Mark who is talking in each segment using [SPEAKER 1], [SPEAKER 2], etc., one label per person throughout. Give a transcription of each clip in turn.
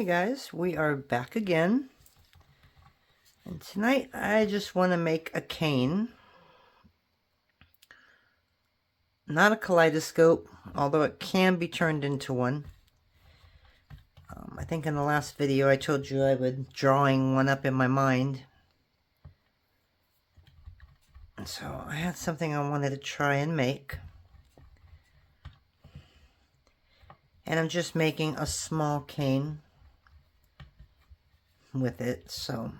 [SPEAKER 1] Hey guys, we are back again. And tonight I just want to make a cane. Not a kaleidoscope, although it can be turned into one. I think in the last video I told you I was drawing one up in my mind. And so I had something I wanted to try and make. And I'm just making a small cane with it, so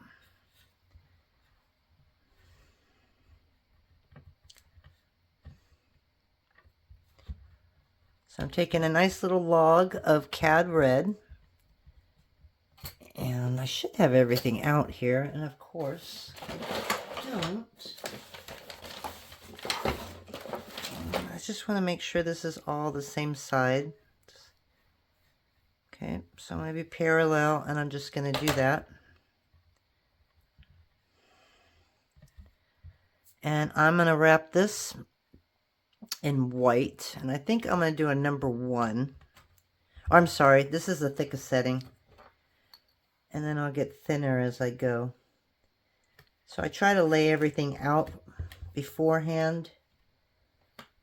[SPEAKER 1] I'm taking a nice little log of cad red, and I should have everything out here, and of course I don't. I just want to make sure this is all the same side. Okay, so I'm going to be parallel, and I'm just going to do that. And I'm going to wrap this in white, and I think I'm going to do a number 1. Oh, I'm sorry, this is the thickest setting. And then I'll get thinner as I go. So I try to lay everything out beforehand.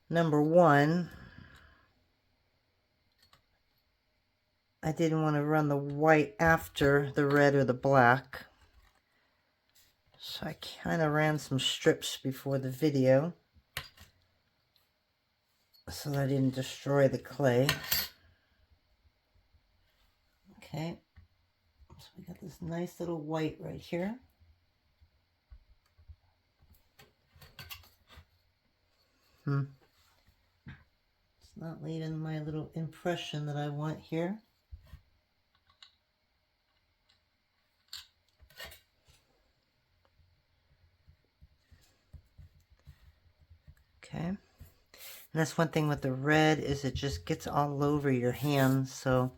[SPEAKER 1] Number 1, I didn't want to run the white after the red or the black. So I kind of ran some strips before the video so that I didn't destroy the clay. Okay, so we got this nice little white right here. It's not leaving my little impression that I want here. Okay, and that's one thing with the red is it just gets all over your hands, so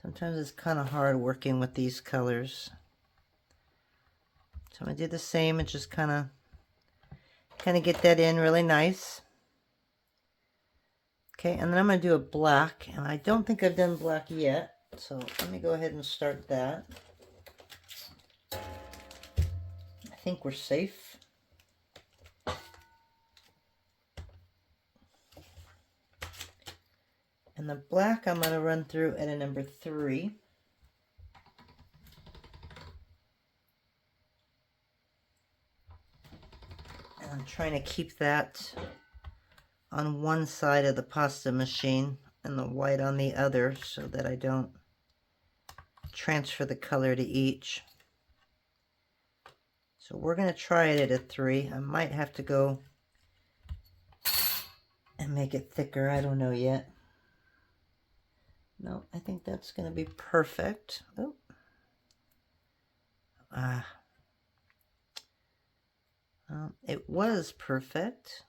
[SPEAKER 1] sometimes it's kind of hard working with these colors. So I'm gonna do the same and just kind of get that in really nice. Okay, and then I'm gonna do a black, and I don't think I've done black yet, so let me go ahead and start that. I think we're safe. And the black I'm going to run through at a number 3. And I'm trying to keep that on one side of the pasta machine and the white on the other so that I don't transfer the color to each. So we're going to try it at a 3. I might have to go and make it thicker. I don't know yet. No, I think that's going to be perfect. Oh. It was perfect.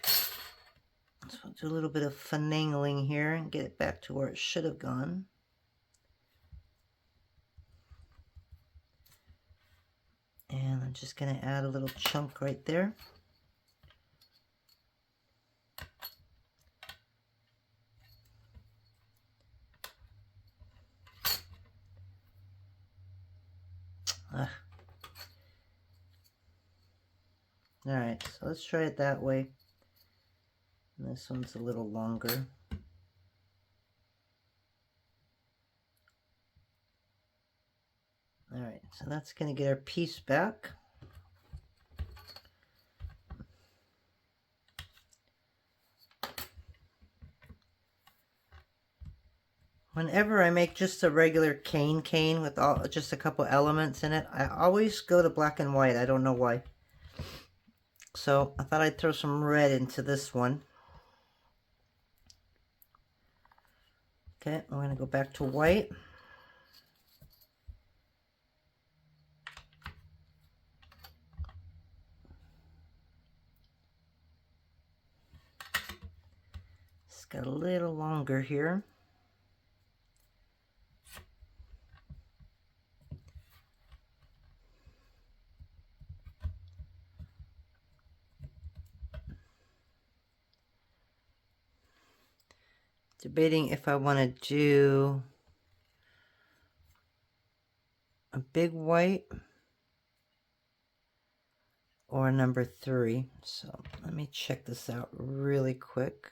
[SPEAKER 1] So I'll do a little bit of finagling here and get it back to where it should have gone. And I'm just going to add a little chunk right there. Alright, so let's try it that way. And this one's a little longer. Alright, so that's going to get our piece back. Whenever I make just a regular cane with just a couple elements in it, I always go to black and white. I don't know why. So I thought I'd throw some red into this one. Okay, I'm going to go back to white. It's got a little longer here. Debating if I want to do big white or a number 3. So let me check this out really quick.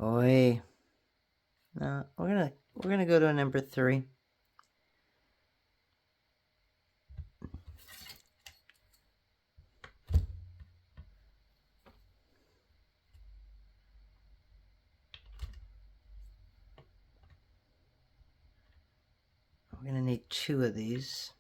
[SPEAKER 1] Oi. No, we're gonna go to a number 3. We're gonna need 2 of these.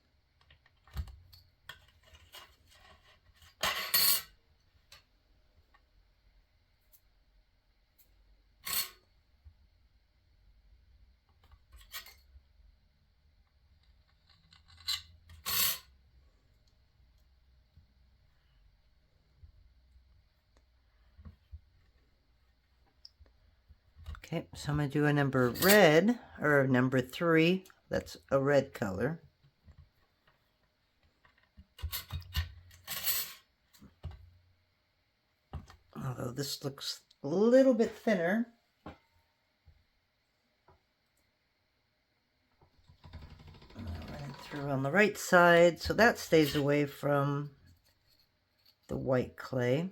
[SPEAKER 1] Okay, so I'm going to do a number red, or number 3. That's a red color. Although this looks a little bit thinner. Run it through on the right side, so that stays away from the white clay.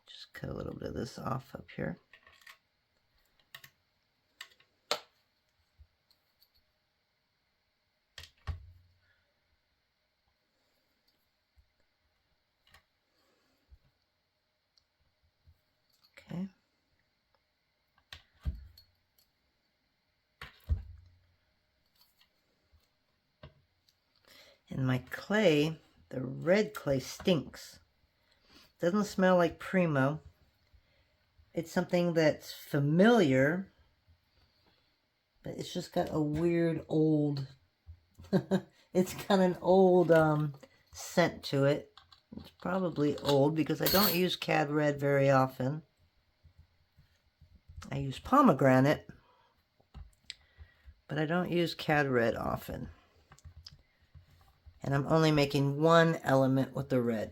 [SPEAKER 1] Just cut a little bit of this off up here. Okay. And my clay, the red clay, stinks. Doesn't smell like Primo. It's something that's familiar, but it's just got a weird old, it's got an old scent to it. It's probably old because I don't use Cad Red very often. I use pomegranate, but I don't use Cad Red often. And I'm only making one element with the red.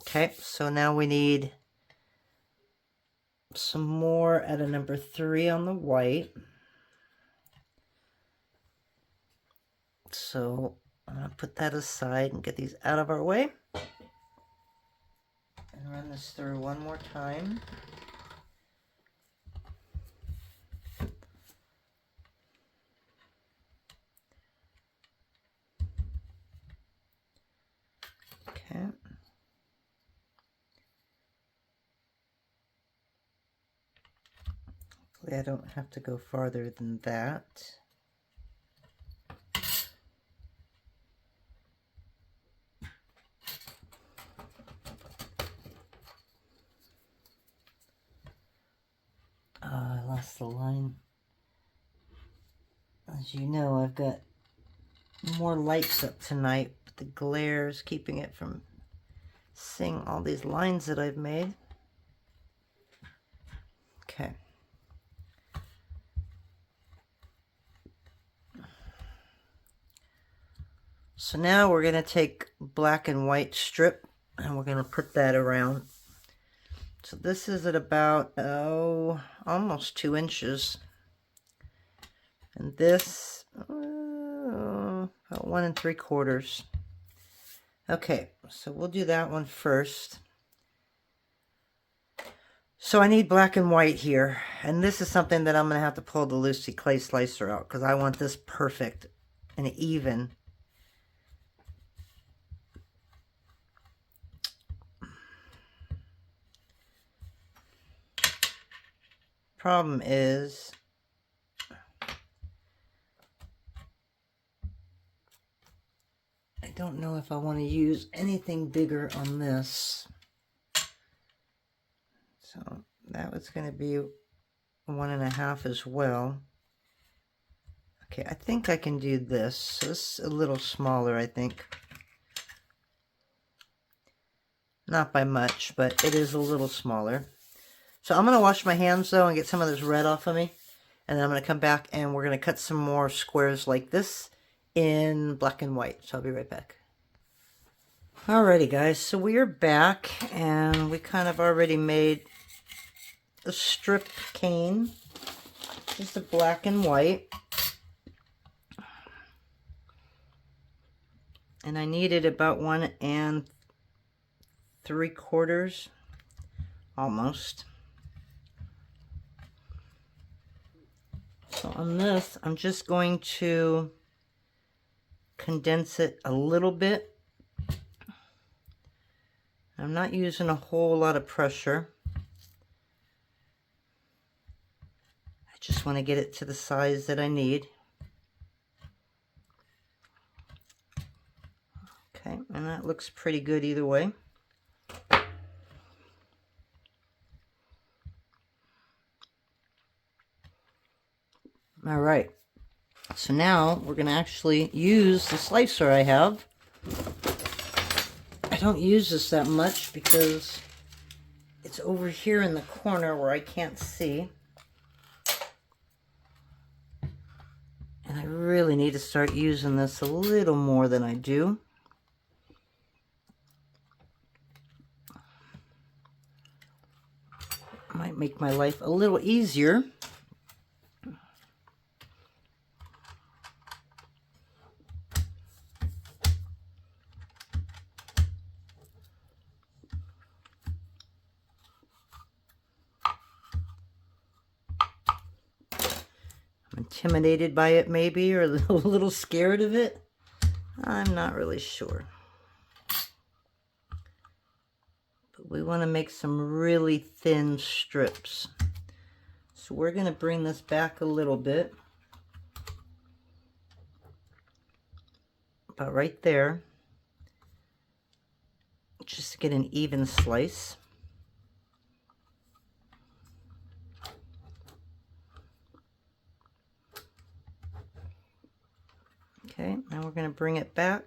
[SPEAKER 1] Okay, so now we need some more at a number 3 on the white. So I'm going to put that aside and get these out of our way. And run this through one more time. Okay. Hopefully I don't have to go farther than that. I lost the line. As you know, I've got more lights up tonight, but the glare is keeping it from seeing all these lines that I've made. Okay. So now we're going to take black and white strip and we're going to put that around. So this is at about, almost 2 inches. And this, about 1 3/4. Okay, so we'll do that one first. So I need black and white here. And this is something that I'm going to have to pull the Lucy clay slicer out because I want this perfect and even. Problem is, I don't know if I want to use anything bigger on this. So that was going to be 1 1/2 as well. Okay, I think I can do this. So this is a little smaller, I think. Not by much, but it is a little smaller. So I'm going to wash my hands, though, and get some of this red off of me. And then I'm going to come back and we're going to cut some more squares like this in black and white. So I'll be right back. Alrighty guys, so we are back and we kind of already made a strip cane, just a black and white. And I needed about 1 3/4, almost. So on this, I'm just going to condense it a little bit. I'm not using a whole lot of pressure. I just want to get it to the size that I need. Okay, and that looks pretty good either way. All right, so now we're going to actually use the slicer I have. I don't use this that much because it's over here in the corner where I can't see. And I really need to start using this a little more than I do. Might make my life a little easier. Intimidated by it maybe, or a little scared of it. I'm not really sure. But we want to make some really thin strips. So we're going to bring this back a little bit. About right there. Just to get an even slice. Okay, now we're going to bring it back.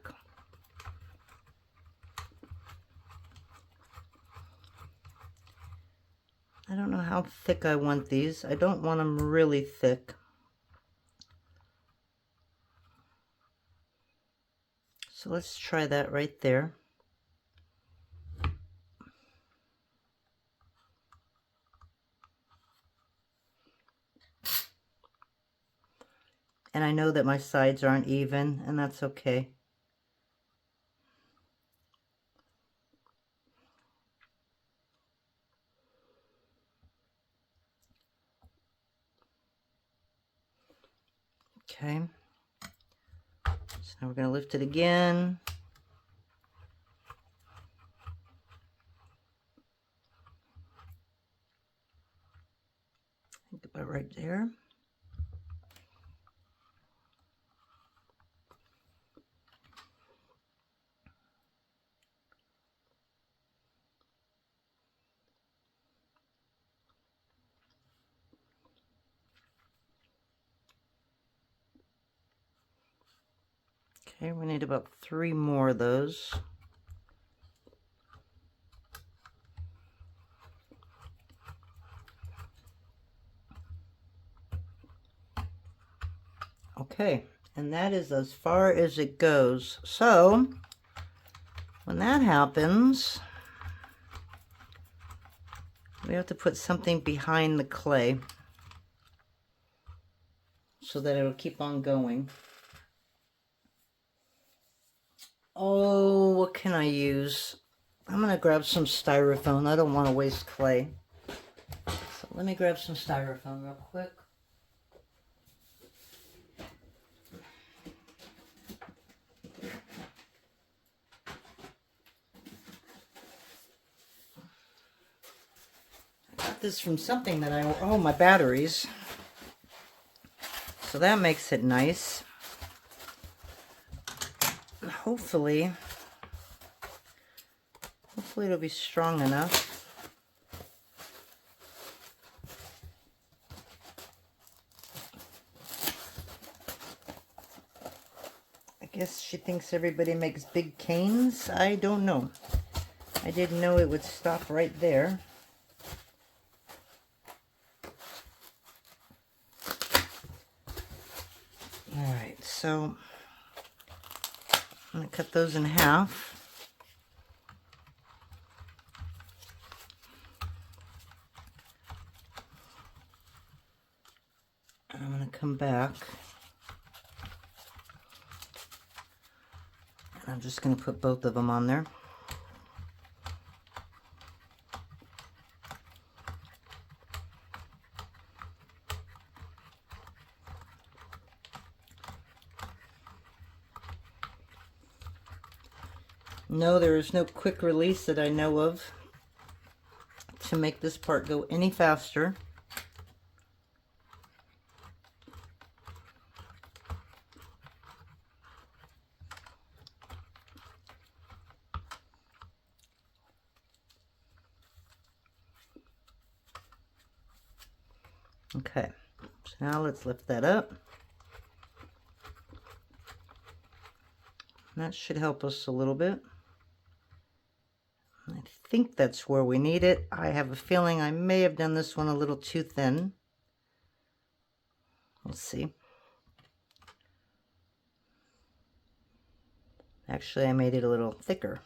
[SPEAKER 1] I don't know how thick I want these. I don't want them really thick. So let's try that right there. And I know that my sides aren't even, and that's okay. Okay. So now we're going to lift it again. I think about right there. Okay, we need about 3 more of those. Okay, and that is as far as it goes. So, when that happens, we have to put something behind the clay so that it'll keep on going. Oh, what can I use? I'm going to grab some styrofoam. I don't want to waste clay. So let me grab some styrofoam real quick. I got this from something that oh, my batteries. So that makes it nice. Hopefully it'll be strong enough. I guess she thinks everybody makes big canes. I don't know. I didn't know it would stop right there. Alright, so I'm going to cut those in half. And I'm going to come back. And I'm just going to put both of them on there. No, there is no quick release that I know of to make this part go any faster. Okay, so now let's lift that up. That should help us a little bit. I think that's where we need it. I have a feeling I may have done this one a little too thin. Let's see. Actually, I made it a little thicker.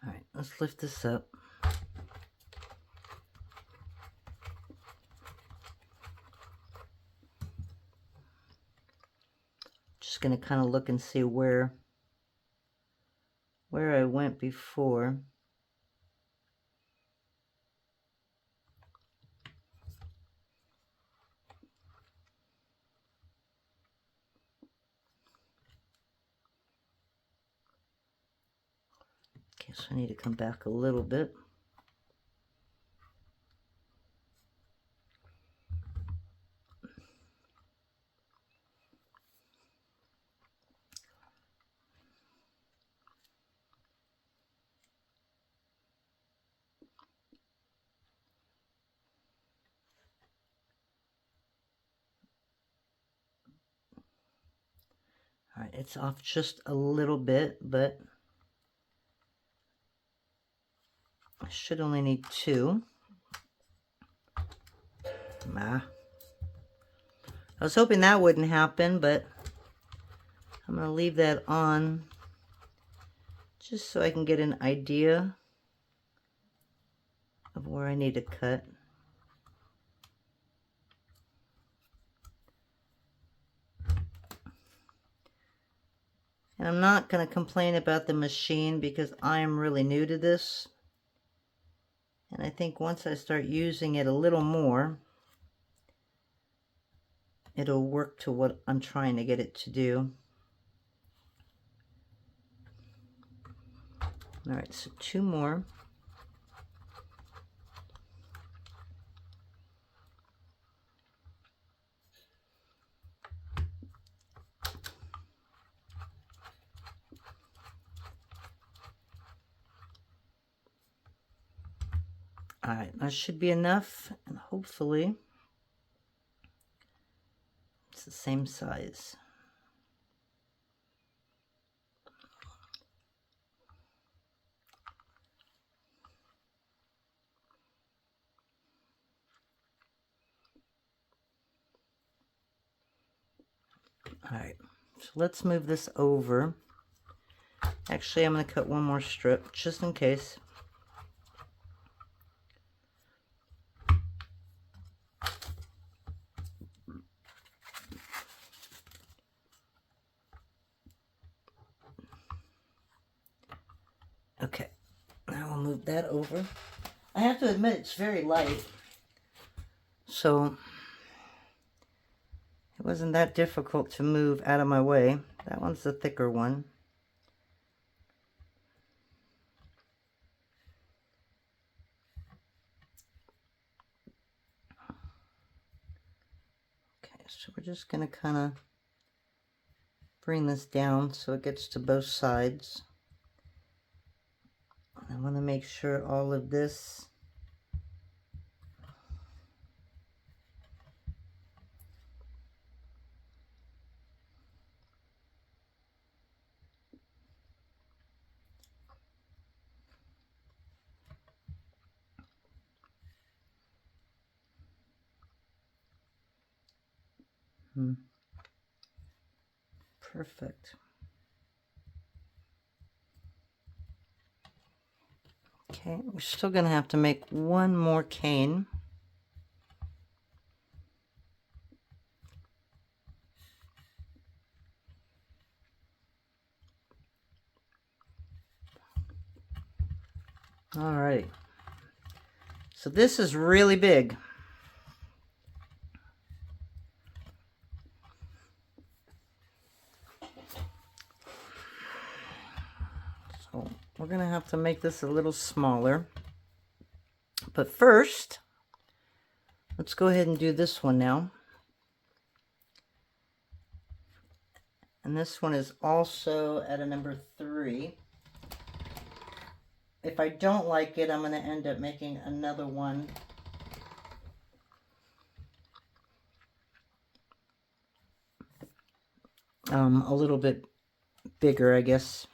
[SPEAKER 1] All right, let's lift this up. Just going to kind of look and see where I went before. Okay, so I need to come back a little bit. All right, it's off just a little bit, but I should only need 2. I was hoping that wouldn't happen, but I'm going to leave that on just so I can get an idea of where I need to cut. And I'm not going to complain about the machine because I am really new to this. And I think once I start using it a little more, it'll work to what I'm trying to get it to do. All right, so 2 more. All right, that should be enough, and hopefully it's the same size. All right, so let's move this over. Actually, I'm going to cut one more strip just in case. Okay, now I'll move that over. I have to admit it's very light, so it wasn't that difficult to move out of my way. That one's the thicker one. Okay, so we're just going to kind of bring this down so it gets to both sides. I want to make sure all of this Perfect. Okay, we're still going to have to make one more cane. All right. So this is really big. So we're going to have to make this a little smaller. But first, let's go ahead and do this one now. And this one is also at a number 3. If I don't like it, I'm going to end up making another one. A little bit bigger, I guess.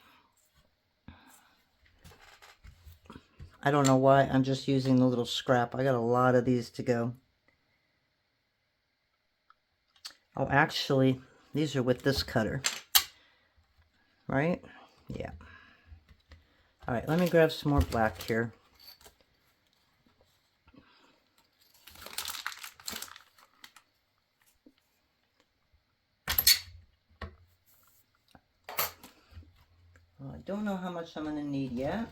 [SPEAKER 1] I don't know why, I'm just using the little scrap. I got a lot of these to go. Oh, actually, these are with this cutter. Right? Yeah. All right, let me grab some more black here. Well, I don't know how much I'm going to need yet.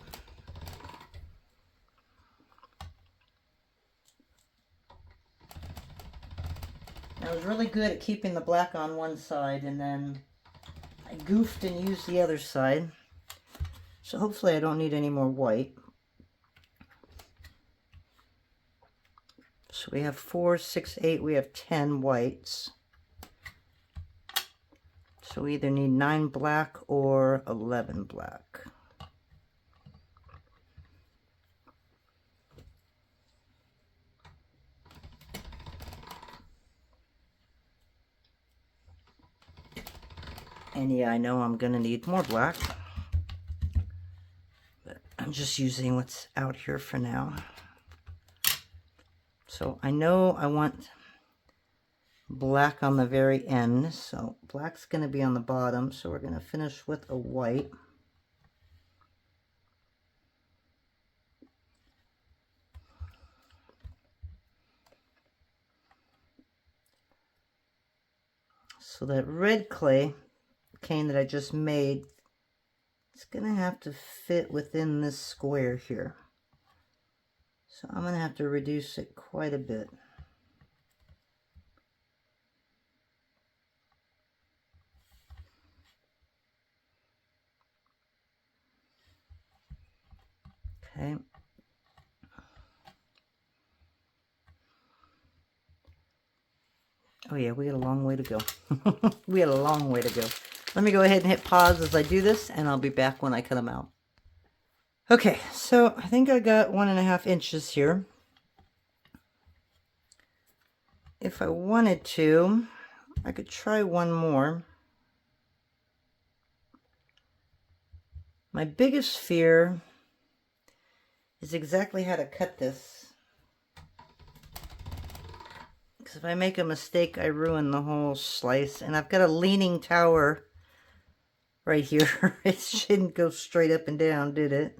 [SPEAKER 1] I was really good at keeping the black on one side, and then I goofed and used the other side. So hopefully I don't need any more white. So we have 4, 6, 8, we have 10 whites. So we either need 9 black or 11 black. And yeah, I know I'm going to need more black. But I'm just using what's out here for now. So I know I want black on the very end. So black's going to be on the bottom. So we're going to finish with a white. So that red clay cane that I just made, it's going to have to fit within this square here. So I'm going to have to reduce it quite a bit. Okay. Oh yeah, we got a long way to go. We got a long way to go. Let me go ahead and hit pause as I do this, and I'll be back when I cut them out. Okay, so I think I got 1.5 inches here. If I wanted to, I could try one more. My biggest fear is exactly how to cut this. Because if I make a mistake, I ruin the whole slice. And I've got a leaning tower right here. It shouldn't go straight up and down, did it?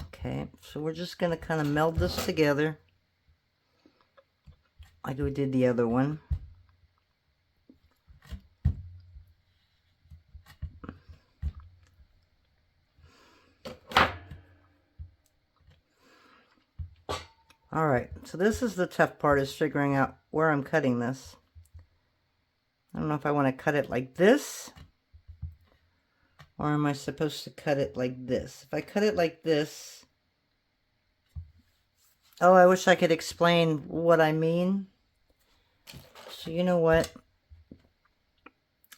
[SPEAKER 1] Okay, so we're just going to kind of meld this together like we did the other one. Alright, so this is the tough part, is figuring out where I'm cutting this. I don't know if I want to cut it like this, or am I supposed to cut it like this? If I cut it like this... Oh, I wish I could explain what I mean. So you know what?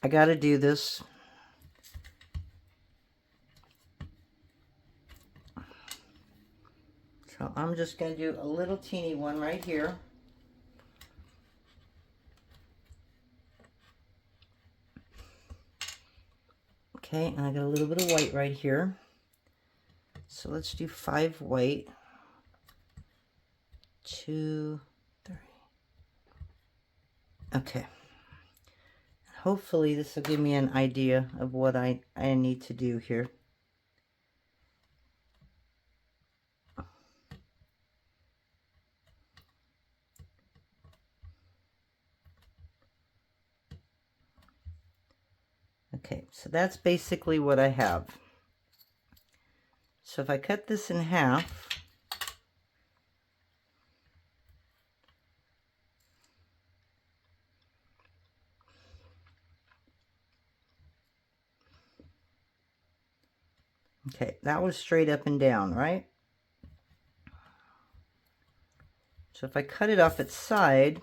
[SPEAKER 1] I gotta do this. So I'm just gonna do a little teeny one right here. Okay, and I got a little bit of white right here. So let's do 5 white. 2, 2, 3. Okay. Hopefully this will give me an idea of what I need to do here. Okay, so that's basically what I have. So if I cut this in half, okay, that was straight up and down, right? So if I cut it off its side,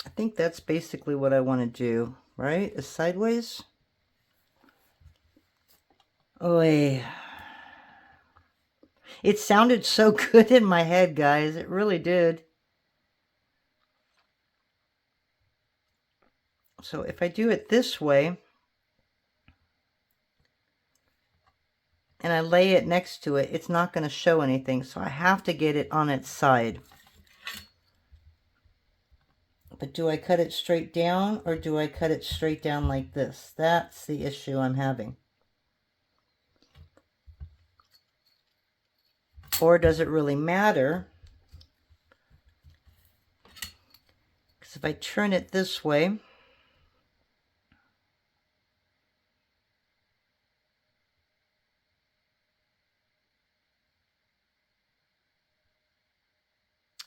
[SPEAKER 1] I think that's basically what I want to do, right? Is sideways. Oh, it sounded so good in my head, guys. It really did. So if I do it this way, and I lay it next to it, it's not going to show anything. So I have to get it on its side. But do I cut it straight down, or do I cut it straight down like this? That's the issue I'm having. Or does it really matter? Because if I turn it this way,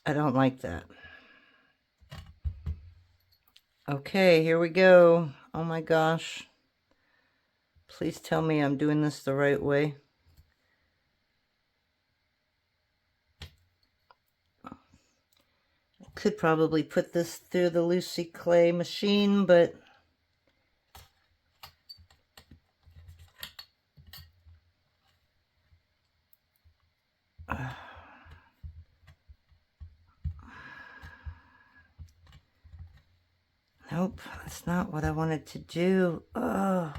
[SPEAKER 1] I don't like that. Okay, here we go. Oh my gosh. Please tell me I'm doing this the right way. I could probably put this through the Lucy clay machine, but nope, that's not what I wanted to do. Ugh.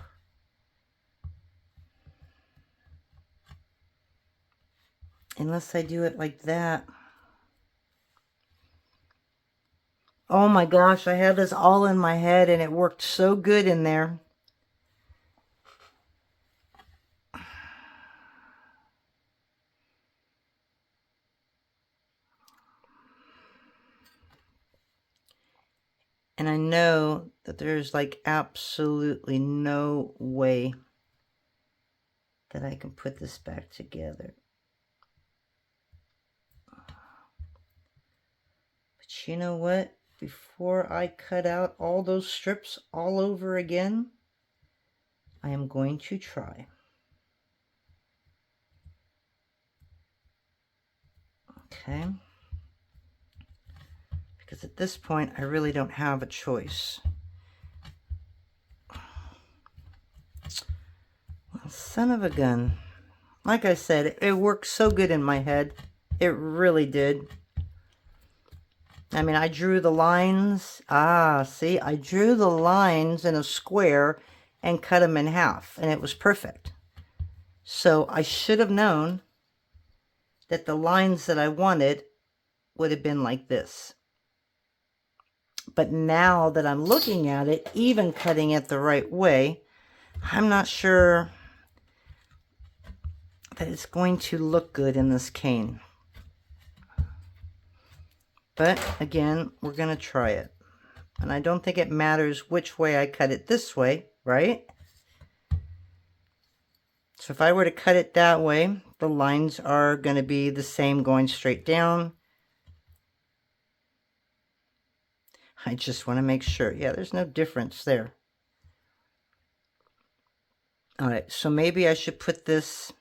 [SPEAKER 1] Unless I do it like that. Oh my gosh, I had this all in my head and it worked so good in there. And I know that there's like absolutely no way that I can put this back together. But you know what? Before I cut out all those strips all over again, I am going to try. Okay. Because at this point, I really don't have a choice. Well, son of a gun. Like I said, it worked so good in my head. It really did. I mean, I drew the lines. See, I drew the lines in a square and cut them in half, and it was perfect. So I should have known that the lines that I wanted would have been like this. But now that I'm looking at it, even cutting it the right way, I'm not sure that it's going to look good in this cane. But again, we're going to try it. And I don't think it matters which way I cut it this way, right? So if I were to cut it that way, the lines are going to be the same going straight down. I just want to make sure. Yeah, there's no difference there. All right, so maybe I should put this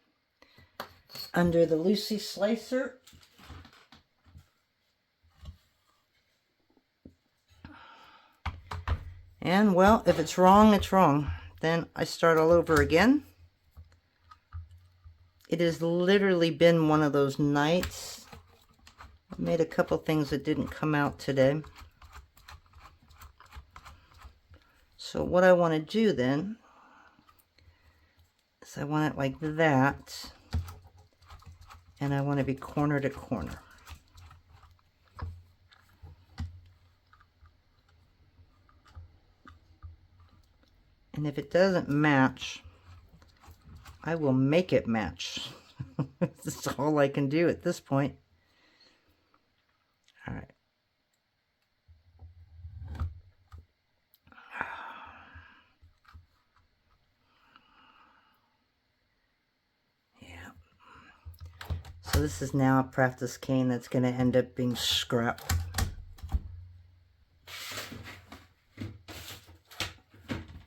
[SPEAKER 1] under the Lucy slicer. And, well, if it's wrong, it's wrong. Then I start all over again. It has literally been one of those nights. I made a couple things that didn't come out today. So what I want to do then So I want it like that, and I want to be corner to corner. And if it doesn't match, I will make it match. That's all I can do at this point. All right. Yeah. So this is now a practice cane that's going to end up being scrap.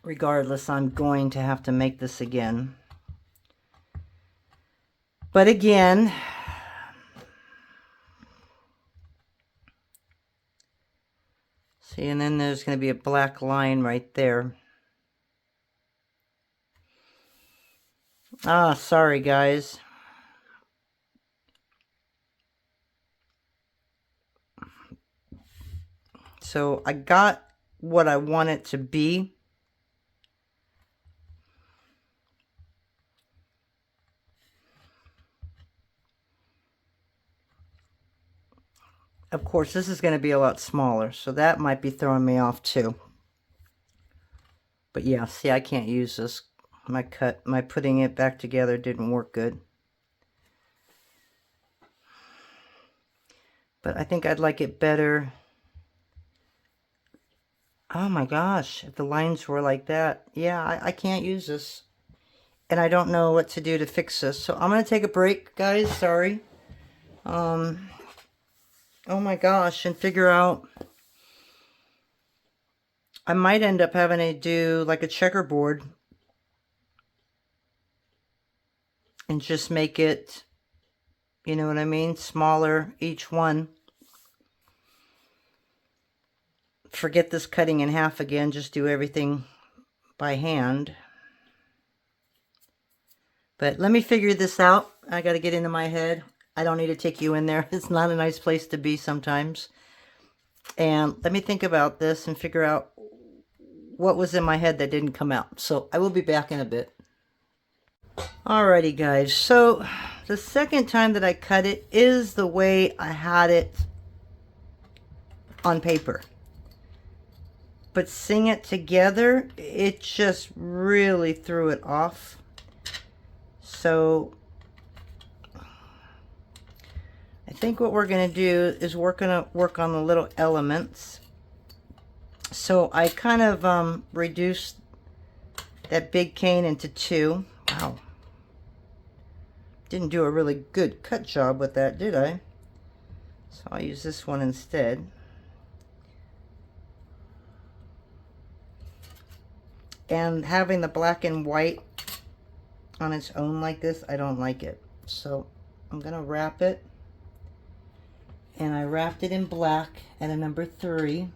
[SPEAKER 1] Regardless, I'm going to have to make this again. But again, see, and then there's going to be a black line right there. Ah, sorry guys. So I got what I want it to be. Of course, this is going to be a lot smaller, so that might be throwing me off too. But yeah, see, I can't use this. My putting it back together didn't work good. But I think I'd like it better. Oh my gosh, if the lines were like that. Yeah, I can't use this. And I don't know what to do to fix this. So I'm going to take a break, guys. Sorry. Oh my gosh, and figure out. I might end up having to do like a checkerboard and just make it, you know what I mean, smaller each one. Forget this cutting in half again, just do everything by hand. But let me figure this out. I got to get into my head. I don't need to take you in there. It's not a nice place to be sometimes. And let me think about this and figure out what was in my head that didn't come out. So I will be back in a bit. Alrighty guys, so the second time that I cut it is the way I had it on paper. But seeing it together, it just really threw it off. So I think what we're going to do is we're going to work on the little elements. So I kind of reduced that big cane into two. Wow. Didn't do a really good cut job with that, did I? So I'll use this one instead. And having the black and white on its own like this, I don't like it. So I'm going to wrap it. And I wrapped it in black at a number 3.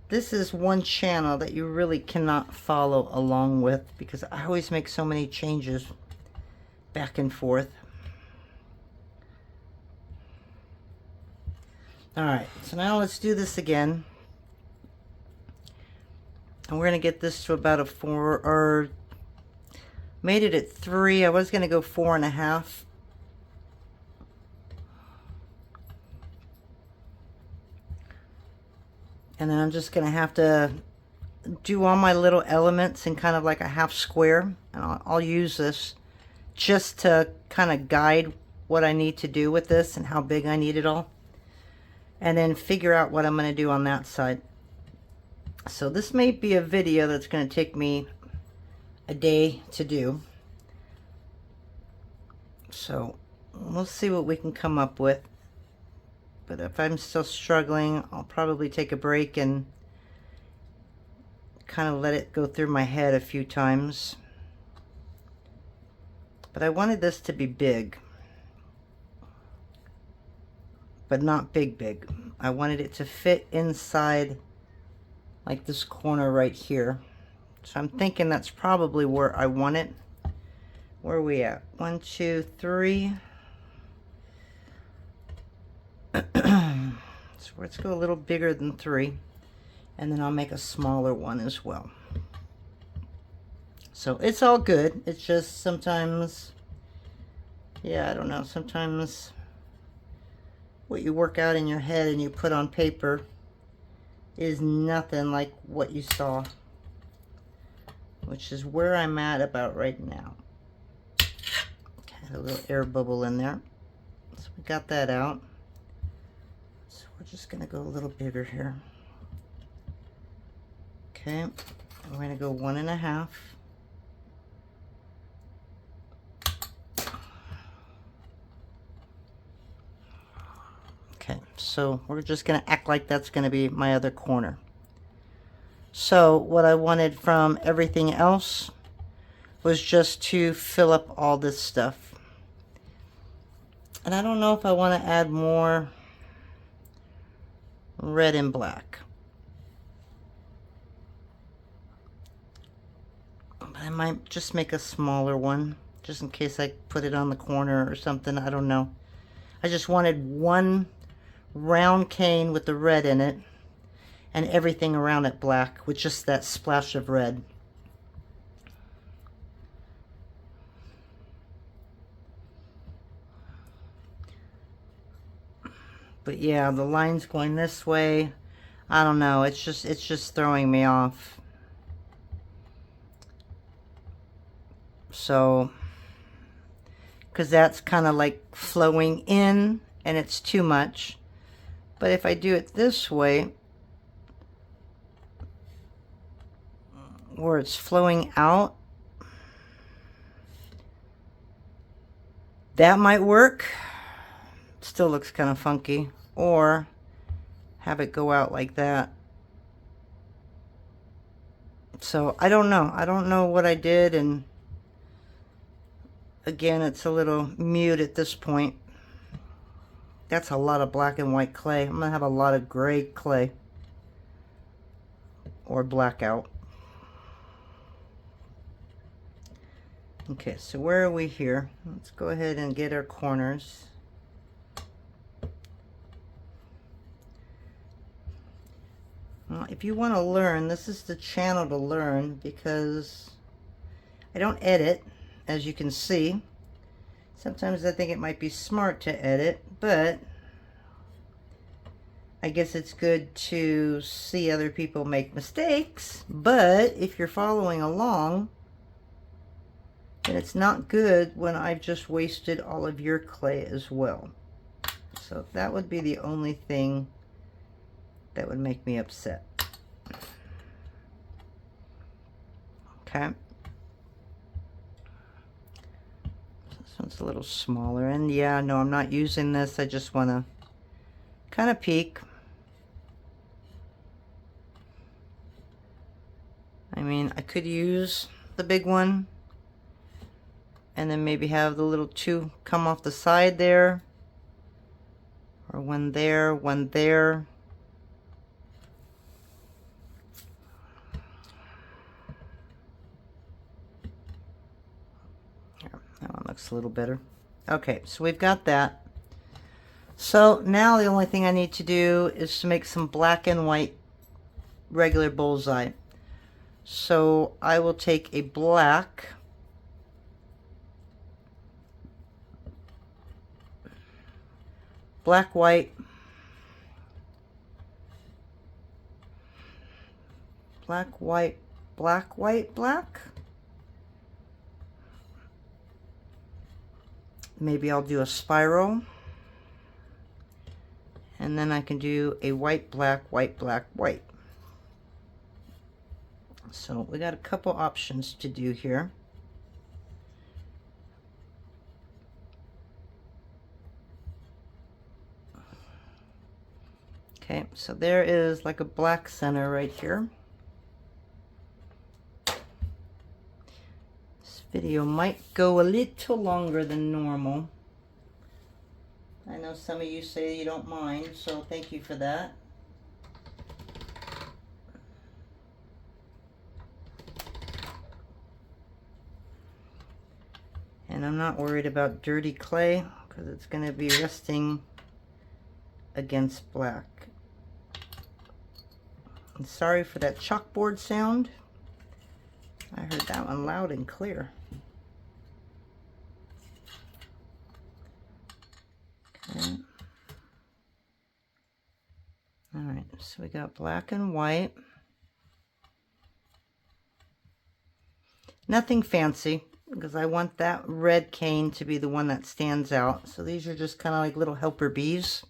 [SPEAKER 1] This is one channel that you really cannot follow along with because I always make so many changes back and forth. Alright, so now let's do this again. And we're going to get this to about a 4, or made it at 3. I was going to go 4.5. And then I'm just going to have to do all my little elements in kind of like a half square. And I'll use this just to kind of guide what I need to do with this and how big I need it all. And then figure out what I'm going to do on that side. So this may be a video that's going to take me a day to do. So we'll see what we can come up with. But if I'm still struggling, I'll probably take a break and kind of let it go through my head a few times. But I wanted this to be big. But not big. I wanted it to fit inside like this corner right here. So I'm thinking that's probably where I want it. Where are we at? 1, 2, 3. So let's go a little bigger than 3. And then I'll make a smaller one as well. So it's all good. It's just sometimes, yeah, I don't know, sometimes what you work out in your head and you put on paper is nothing like what you saw, which is where I'm at about right now. Okay, a little air bubble in there. So we got that out. So we're just going to go a little bigger here. Okay, we're going to go 1.5. Okay, so we're just going to act like that's going to be my other corner. So what I wanted from everything else was just to fill up all this stuff. And I don't know if I want to add more red and black. But I might just make a smaller one, just in case I put it on the corner or something. I don't know. I just wanted one round cane with the red in it and everything around it black with just that splash of red. But yeah, the line's going this way. I don't know, it's just throwing me off. So, because that's kind of like flowing in and it's too much. But if I do it this way, where it's flowing out, that might work. Still looks kind of funky. Or have it go out like that. So I don't know. I don't know what I did, and again, it's a little mute at this point. That's a lot of black and white clay. I'm gonna have a lot of gray clay or blackout. Okay, so where are we here? Let's go ahead and get our corners. Well, if you want to learn, this is the channel to learn, because I don't edit, as you can see. Sometimes I think it might be smart to edit, but I guess it's good to see other people make mistakes. But if you're following along, then it's not good when I've just wasted all of your clay as well. So that would be the only thing that would make me upset. Okay. This one's a little smaller, and yeah, no, I'm not using this. I just want to kind of peek. I mean, I could use the big one and then maybe have the little two come off the side there, or one there, one there. That one looks a little better. Okay, so we've got that. So now the only thing I need to do is to make some black and white regular bullseye. So I will take a black, white, black, white, black, white, black. Maybe I'll do a spiral, and then I can do a white, black, white, black, white. So we got a couple options to do here. Okay, so there is like a black center right here. This video might go a little longer than normal. I know some of you say you don't mind, so thank you for that. And I'm not worried about dirty clay because it's going to be resting against black. And sorry for that chalkboard sound. I heard that one loud and clear. Okay. All right, so we got black and white. Nothing fancy, because I want that red cane to be the one that stands out. So these are just kind of like little helper bees.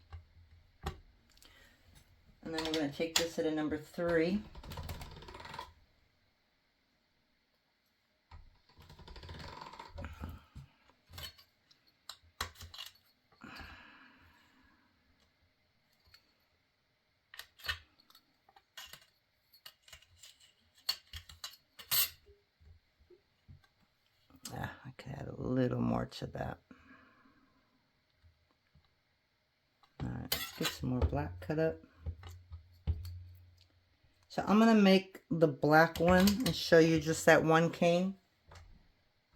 [SPEAKER 1] And then we're going to take this at a number 3. I could add a little more to that. All right, let's get some more black cut up. So I'm going to make the black one and show you just that one cane.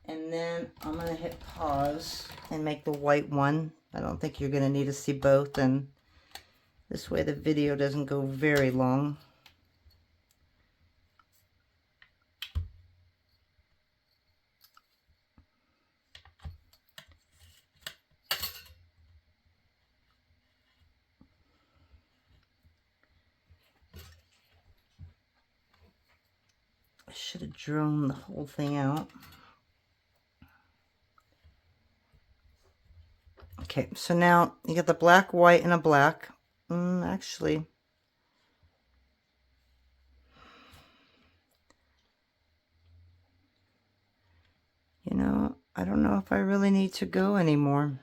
[SPEAKER 1] And then I'm going to hit pause and make the white one. I don't think you're going to need to see both, and this way the video doesn't go very long. I should have drawn the whole thing out. Okay, so now you get the black, white, and a black. Actually, you know, I don't know if I really need to go anymore.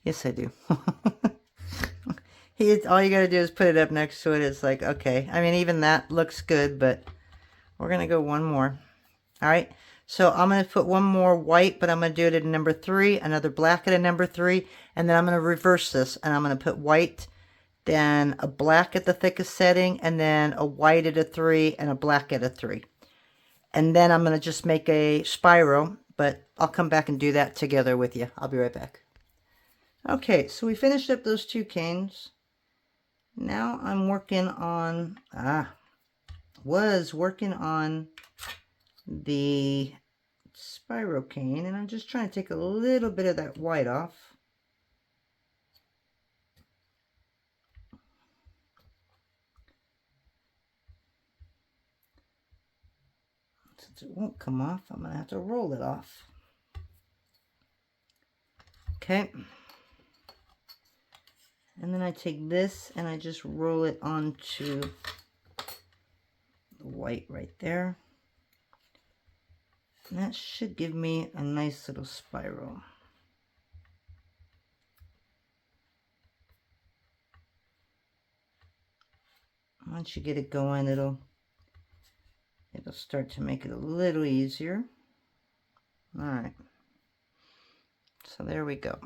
[SPEAKER 1] Yes, I do. All you got to do is put it up next to it. It's like, okay. I mean, even that looks good, but we're going to go one more. All right. So I'm going to put one more white, but I'm going to do it at a number 3, another black at a number 3, and then I'm going to reverse this, and I'm going to put white, then a black at the thickest setting, and then a white at a 3, and a black at a 3. And then I'm going to just make a spiral, but I'll come back and do that together with you. I'll be right back. Okay, so we finished up those 2 canes. Now I'm working on, was working on the spiral cane, and I'm just trying to take a little bit of that white off. Since it won't come off, I'm going to have to roll it off. Okay. And then I take this and I just roll it onto the white right there. And that should give me a nice little spiral. Once you get it going, it'll start to make it a little easier. All right. So there we go.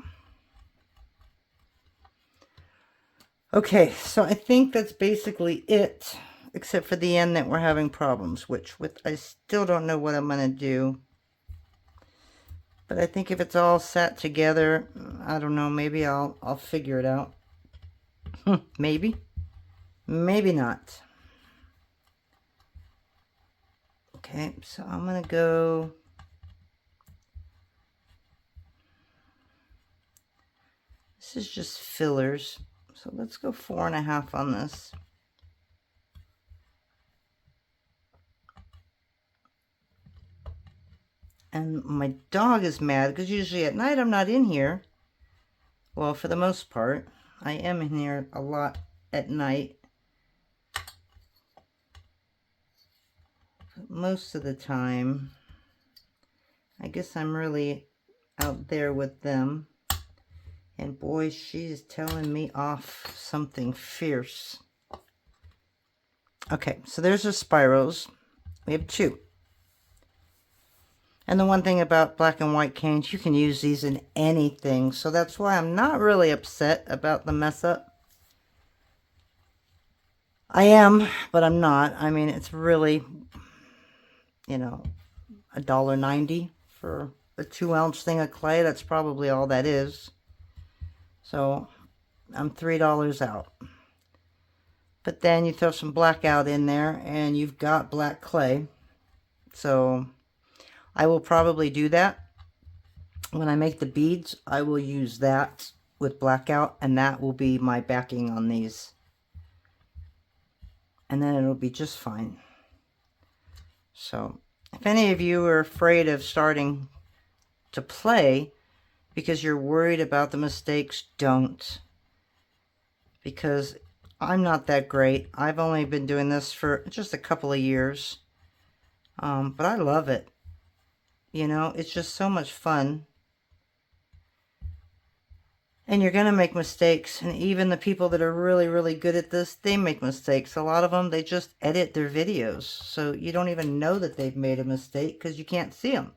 [SPEAKER 1] Okay, so I think that's basically it, except for the end that we're having problems, which I still don't know what I'm going to do. But I think if it's all sat together, I don't know, maybe I'll figure it out. Maybe. Maybe not. Okay, so I'm going to go... This is just fillers. So let's go 4.5 on this. And my dog is mad because usually at night I'm not in here. Well, for the most part, I am in here a lot at night. But most of the time, I guess I'm really out there with them. And boy, she's telling me off something fierce. Okay, so there's our spirals. We have 2. And the one thing about black and white canes, you can use these in anything. So that's why I'm not really upset about the mess up. I am, but I'm not. I mean, it's really, you know, $1.90 for a 2-ounce thing of clay. That's probably all that is. So I'm $3 out. But then you throw some blackout in there and you've got black clay. So I will probably do that. When I make the beads, I will use that with blackout, and that will be my backing on these. And then it'll be just fine. So if any of you are afraid of starting to play because you're worried about the mistakes, don't. Because I'm not that great. I've only been doing this for just a couple of years. But I love it. You know, it's just so much fun. And you're going to make mistakes. And even the people that are really, really good at this, they make mistakes. A lot of them, they just edit their videos. So you don't even know that they've made a mistake because you can't see them.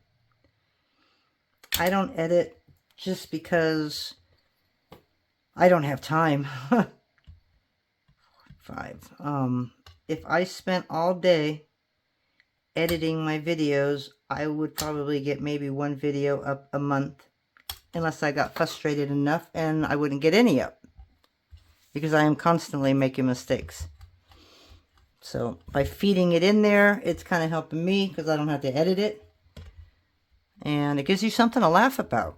[SPEAKER 1] I don't edit just because I don't have time. 5. If I spent all day editing my videos, I would probably get maybe 1 video up a month. Unless I got frustrated enough and I wouldn't get any up. Because I am constantly making mistakes. So by feeding it in there, it's kind of helping me because I don't have to edit it. And it gives you something to laugh about.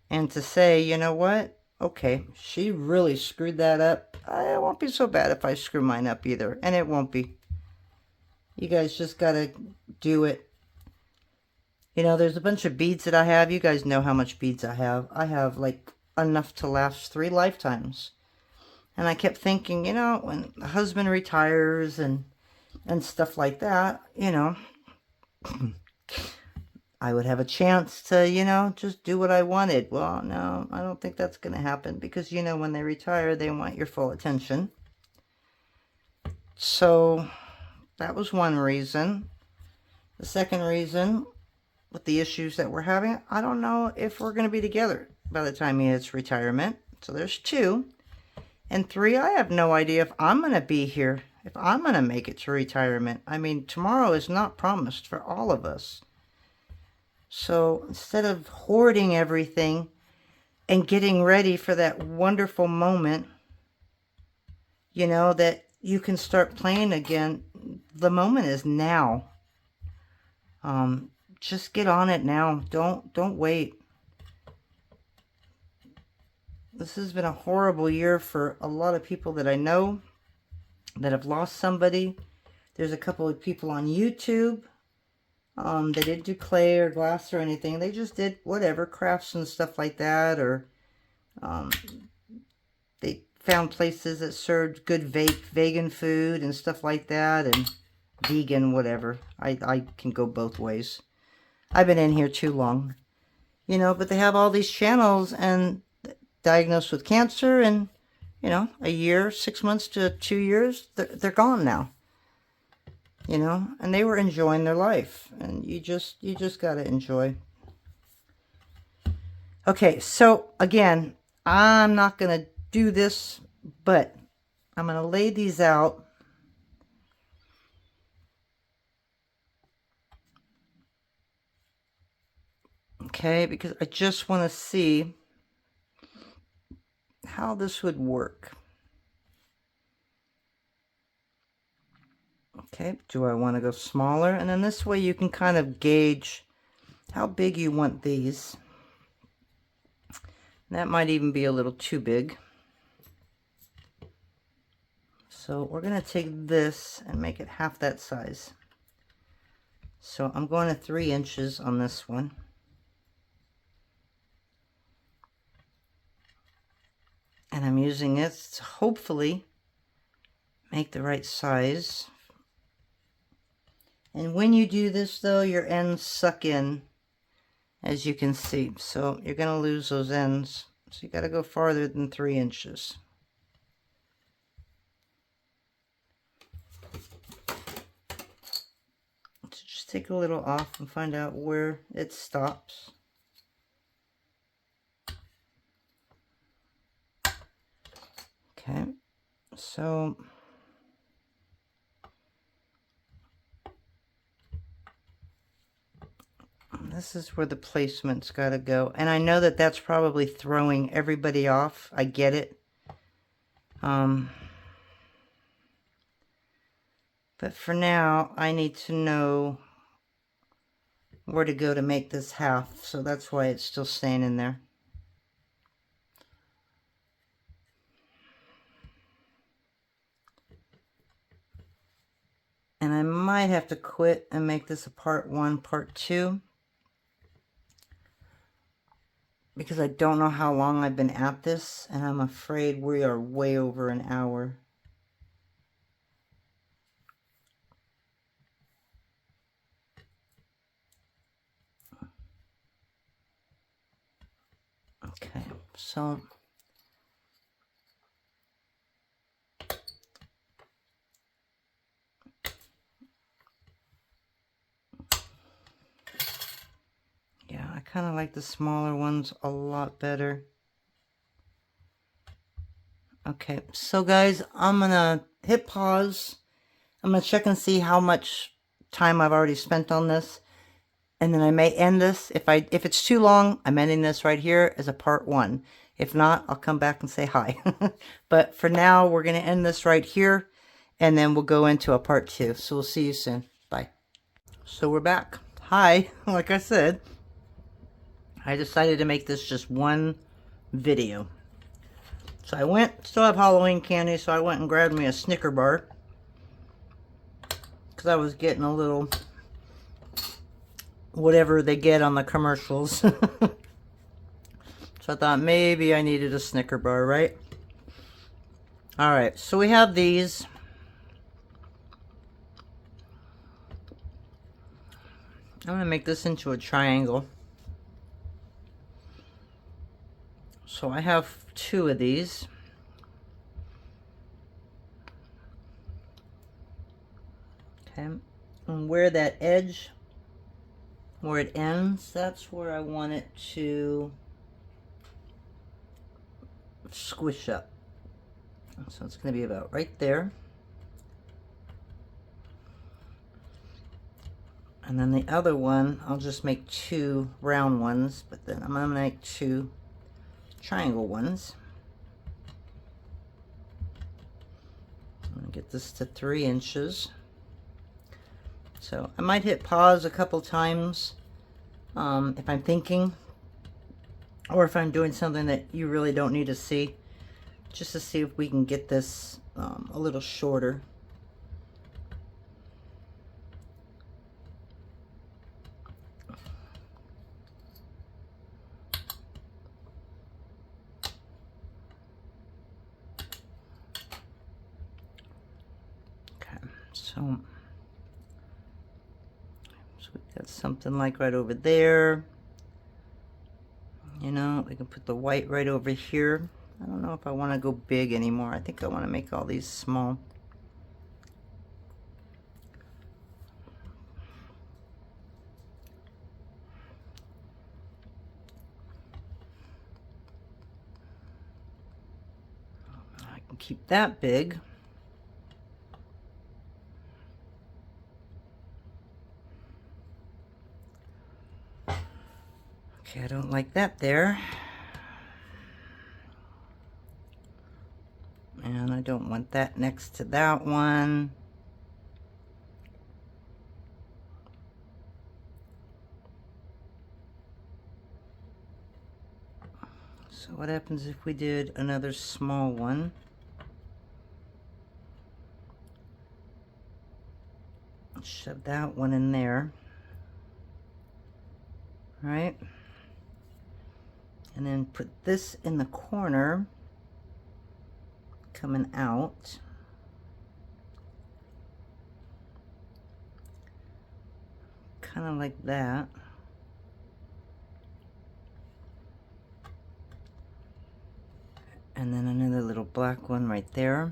[SPEAKER 1] And to say, you know what? Okay, she really screwed that up. It won't be so bad if I screw mine up either. And it won't be. You guys just got to do it. You know, there's a bunch of beads that I have. You guys know how much beads I have. I have like enough to last 3 lifetimes. And I kept thinking, you know, when the husband retires and stuff like that, you know, I would have a chance to, you know, just do what I wanted. Well, no, I don't think that's going to happen because, you know, when they retire, they want your full attention. So that was one reason. The second reason, with the issues that we're having, I don't know if we're going to be together by the time he hits retirement. So there's 2. And 3, I have no idea if I'm going to be here, if I'm going to make it to retirement. I mean, tomorrow is not promised for all of us. So instead of hoarding everything and getting ready for that wonderful moment, you know, that you can start playing again, the moment is now. Just get on it now. Don't wait. This has been a horrible year for a lot of people that I know that have lost somebody. There's a couple of people on YouTube. They didn't do clay or glass or anything. They just did whatever, crafts and stuff like that. Or they found places that served good vegan food and stuff like that. And vegan, whatever. I can go both ways. I've been in here too long. You know, but they have all these channels and diagnosed with cancer, and you know, a year, 6 months to 2 years, they're gone now. You know, and they were enjoying their life, and you just got to enjoy. Okay, so again, I'm not going to do this, but I'm going to lay these out. Okay, because I just want to see how this would work. Okay, do I want to go smaller? And then this way you can kind of gauge how big you want these. That might even be a little too big. So we're going to take this and make it half that size. So I'm going to 3 inches on this one. And I'm using it to hopefully make the right size. And when you do this though, your ends suck in, as you can see. So you're going to lose those ends. So you got to go farther than 3 inches. So just take a little off and find out where it stops. Okay, so this is where the placement's got to go. And I know that that's probably throwing everybody off. I get it. But for now, I need to know where to go to make this half. So that's why it's still staying in there. And I might have to quit and make this a part 1, part 2. Because I don't know how long I've been at this. And I'm afraid we are way over an hour. Okay, so... yeah, I kind of like the smaller ones a lot better. Okay, so guys, I'm going to hit pause. I'm going to check and see how much time I've already spent on this. And then I may end this. If it's too long, I'm ending this right here as a part 1. If not, I'll come back and say hi. But for now, we're going to end this right here. And then we'll go into a part 2. So we'll see you soon. Bye. So we're back. Hi. Like I said, I decided to make this just one video. So I went, still have Halloween candy, so I went and grabbed me a Snicker bar. Because I was getting a little, whatever they get on the commercials. So I thought maybe I needed a Snicker bar, right? Alright, so we have these. I'm going to make this into a triangle. So I have 2 of these. Okay, and where that edge, where it ends, that's where I want it to squish up. So it's going to be about right there. And then the other one, I'll just make 2 round ones, but then I'm going to make 2 triangle ones. I'm going to get this to 3 inches. So I might hit pause a couple times if I'm thinking, or if I'm doing something that you really don't need to see, just to see if we can get this a little shorter. So we've got something like right over there. You know, we can put the white right over here. I don't know if I want to go big anymore. I think I want to make all these small. I can keep that big. Okay, I don't like that there. And I don't want that next to that one. So what happens if we did another small one? Shove that one in there. Right? And then put this in the corner, coming out. Kind of like that. And then another little black one right there.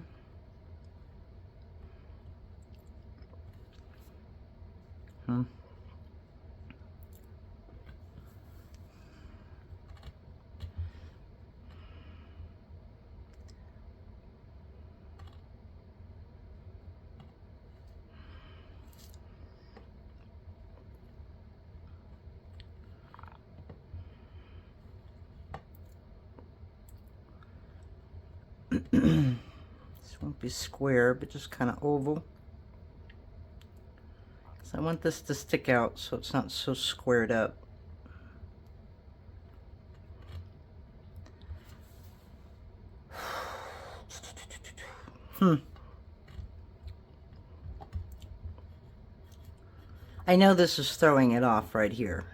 [SPEAKER 1] This won't be square, but just kind of oval. So I want this to stick out so it's not so squared up. I know this is throwing it off right here.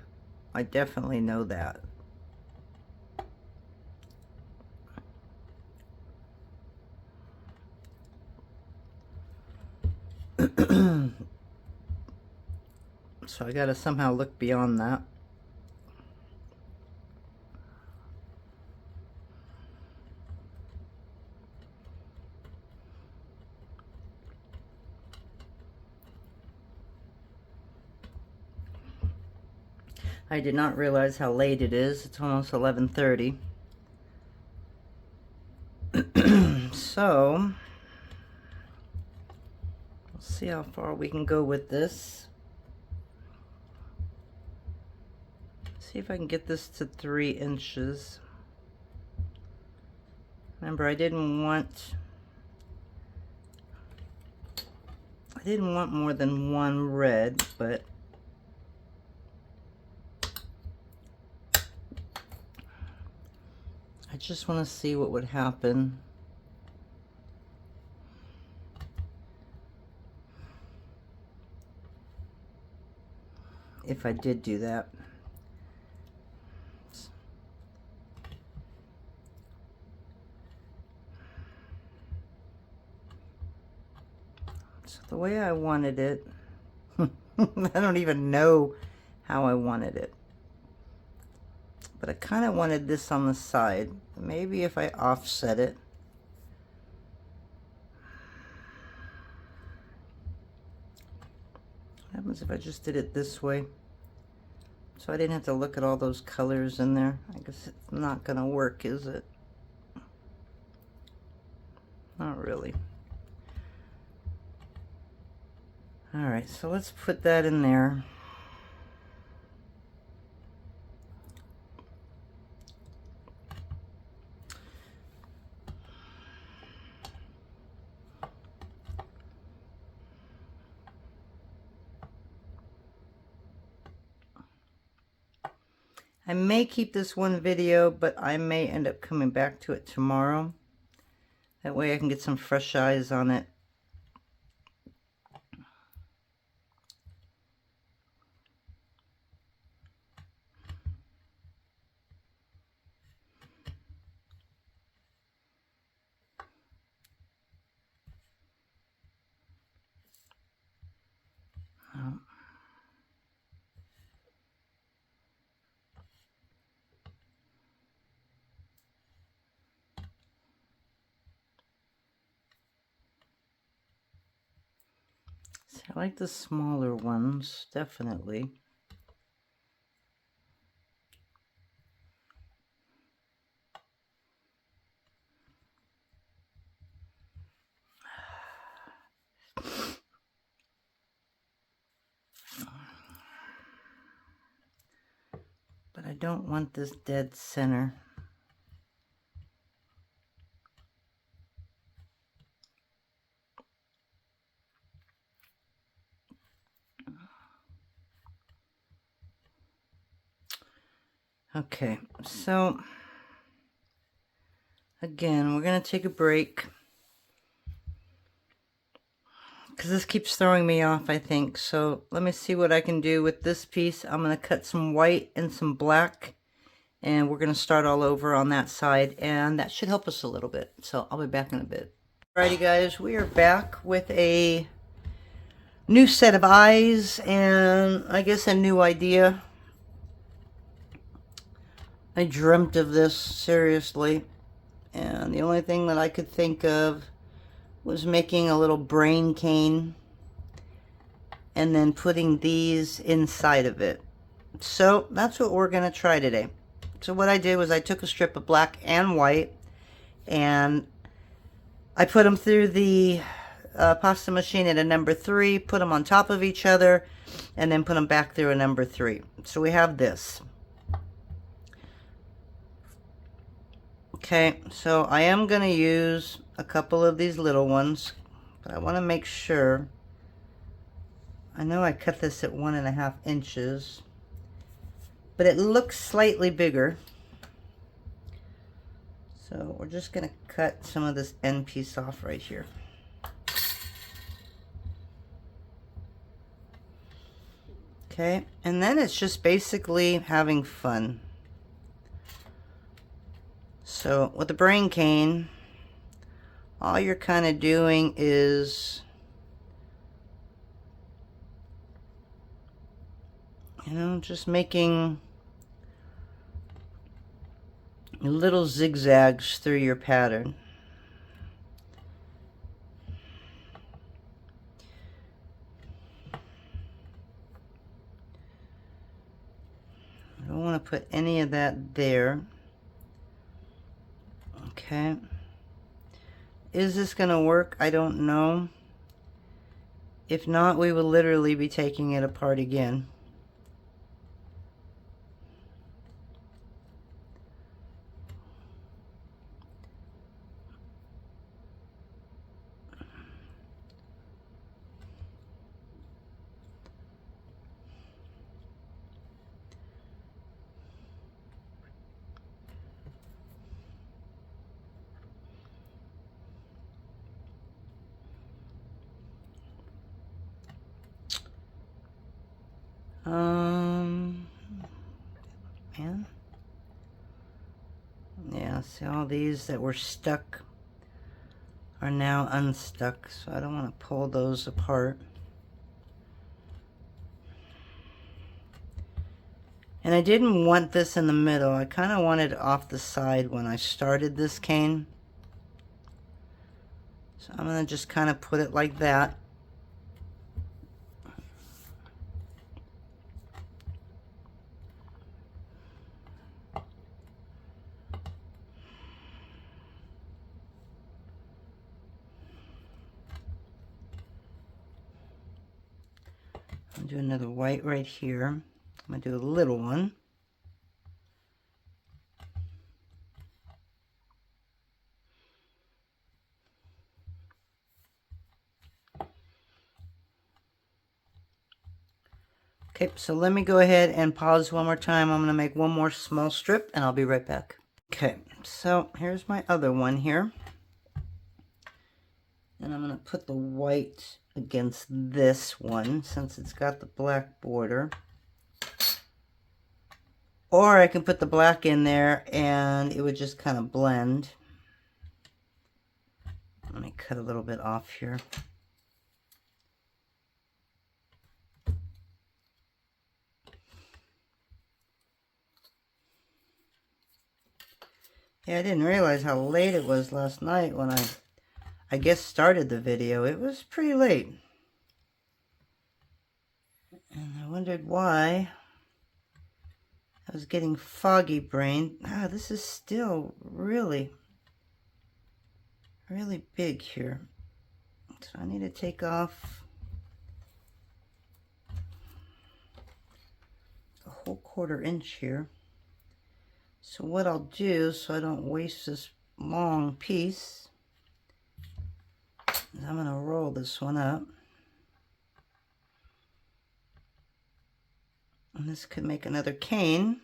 [SPEAKER 1] I definitely know that. So I gotta somehow look beyond that. I did not realize how late it is. It's almost 11:30. So, let's see how far we can go with this. See if I can get this to 3 inches. Remember, I didn't want more than one red, but I just want to see what would happen. If I did do that. So the way I wanted it, I don't even know how I wanted it. But I kind of wanted this on the side. Maybe if I offset it. What happens if I just did it this way? So I didn't have to look at all those colors in there. I guess it's not going to work, is it? Not really. Alright, so let's put that in there. I may keep this one video, but I may end up coming back to it tomorrow. That way I can get some fresh eyes on it. I like the smaller ones, definitely. But I don't want this dead center. Okay, so again, we're going to take a break because this keeps throwing me off, I think. So let me see what I can do with this piece. I'm going to cut some white and some black, and we're going to start all over on that side, and that should help us a little bit. So I'll be back in a bit. Alrighty guys, we are back with a new set of eyes and I guess a new idea. I dreamt of this, seriously, and the only thing that I could think of was making a little brain cane and then putting these inside of it. So that's what we're going to try today. So what I did was I took a strip of black and white and I put them through the pasta machine at a number 3, put them on top of each other, and then put them back through a number 3. So we have this. Okay, so I am going to use a couple of these little ones, but I want to make sure. I know I cut this at 1.5 inches, but it looks slightly bigger. So we're just going to cut some of this end piece off right here. Okay, and then it's just basically having fun. So with the brain cane, all you're kind of doing is, just making little zigzags through your pattern. I don't want to put any of that there. Okay. Is this going to work? I don't know. If not, we will literally be taking it apart again. Man. Yeah, see, all these that were stuck are now unstuck, so I don't want to pull those apart. And I didn't want this in the middle. I kind of wanted it off the side when I started this cane. So I'm going to just kind of put it like that. I'll do another white right here. I'm going to do a little one. Okay, so let me go ahead and pause one more time. I'm going to make one more small strip and I'll be right back. Okay, so here's my other one here. And I'm going to put the white against this one since it's got the black border. Or I can put the black in there and it would just kind of blend. Let me cut a little bit off here. Yeah, I didn't realize how late it was last night when I guess started the video. It was pretty late. And I wondered why. I was getting foggy brain. This is still really, really big here. So I need to take off a whole 1/4 inch here. So what I'll do, so I don't waste this long piece, is I'm going to roll this one up. And this could make another cane